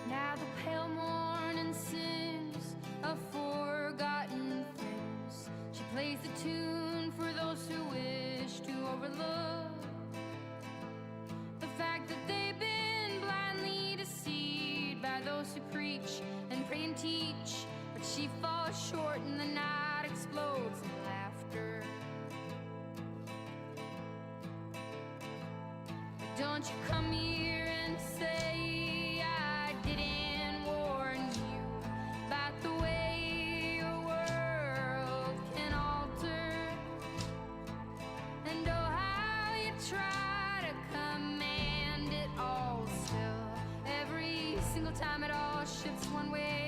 Now the pale morning sings of forgotten things. She plays the tune for those who wish to overlook the fact that they've been blindly deceived by those who preach and pray and teach. But she falls short and the night explodes in laughter. Don't you come here and say I didn't warn you about the way your world can alter. And oh, how you try to command it all still. Every single time it all shifts one way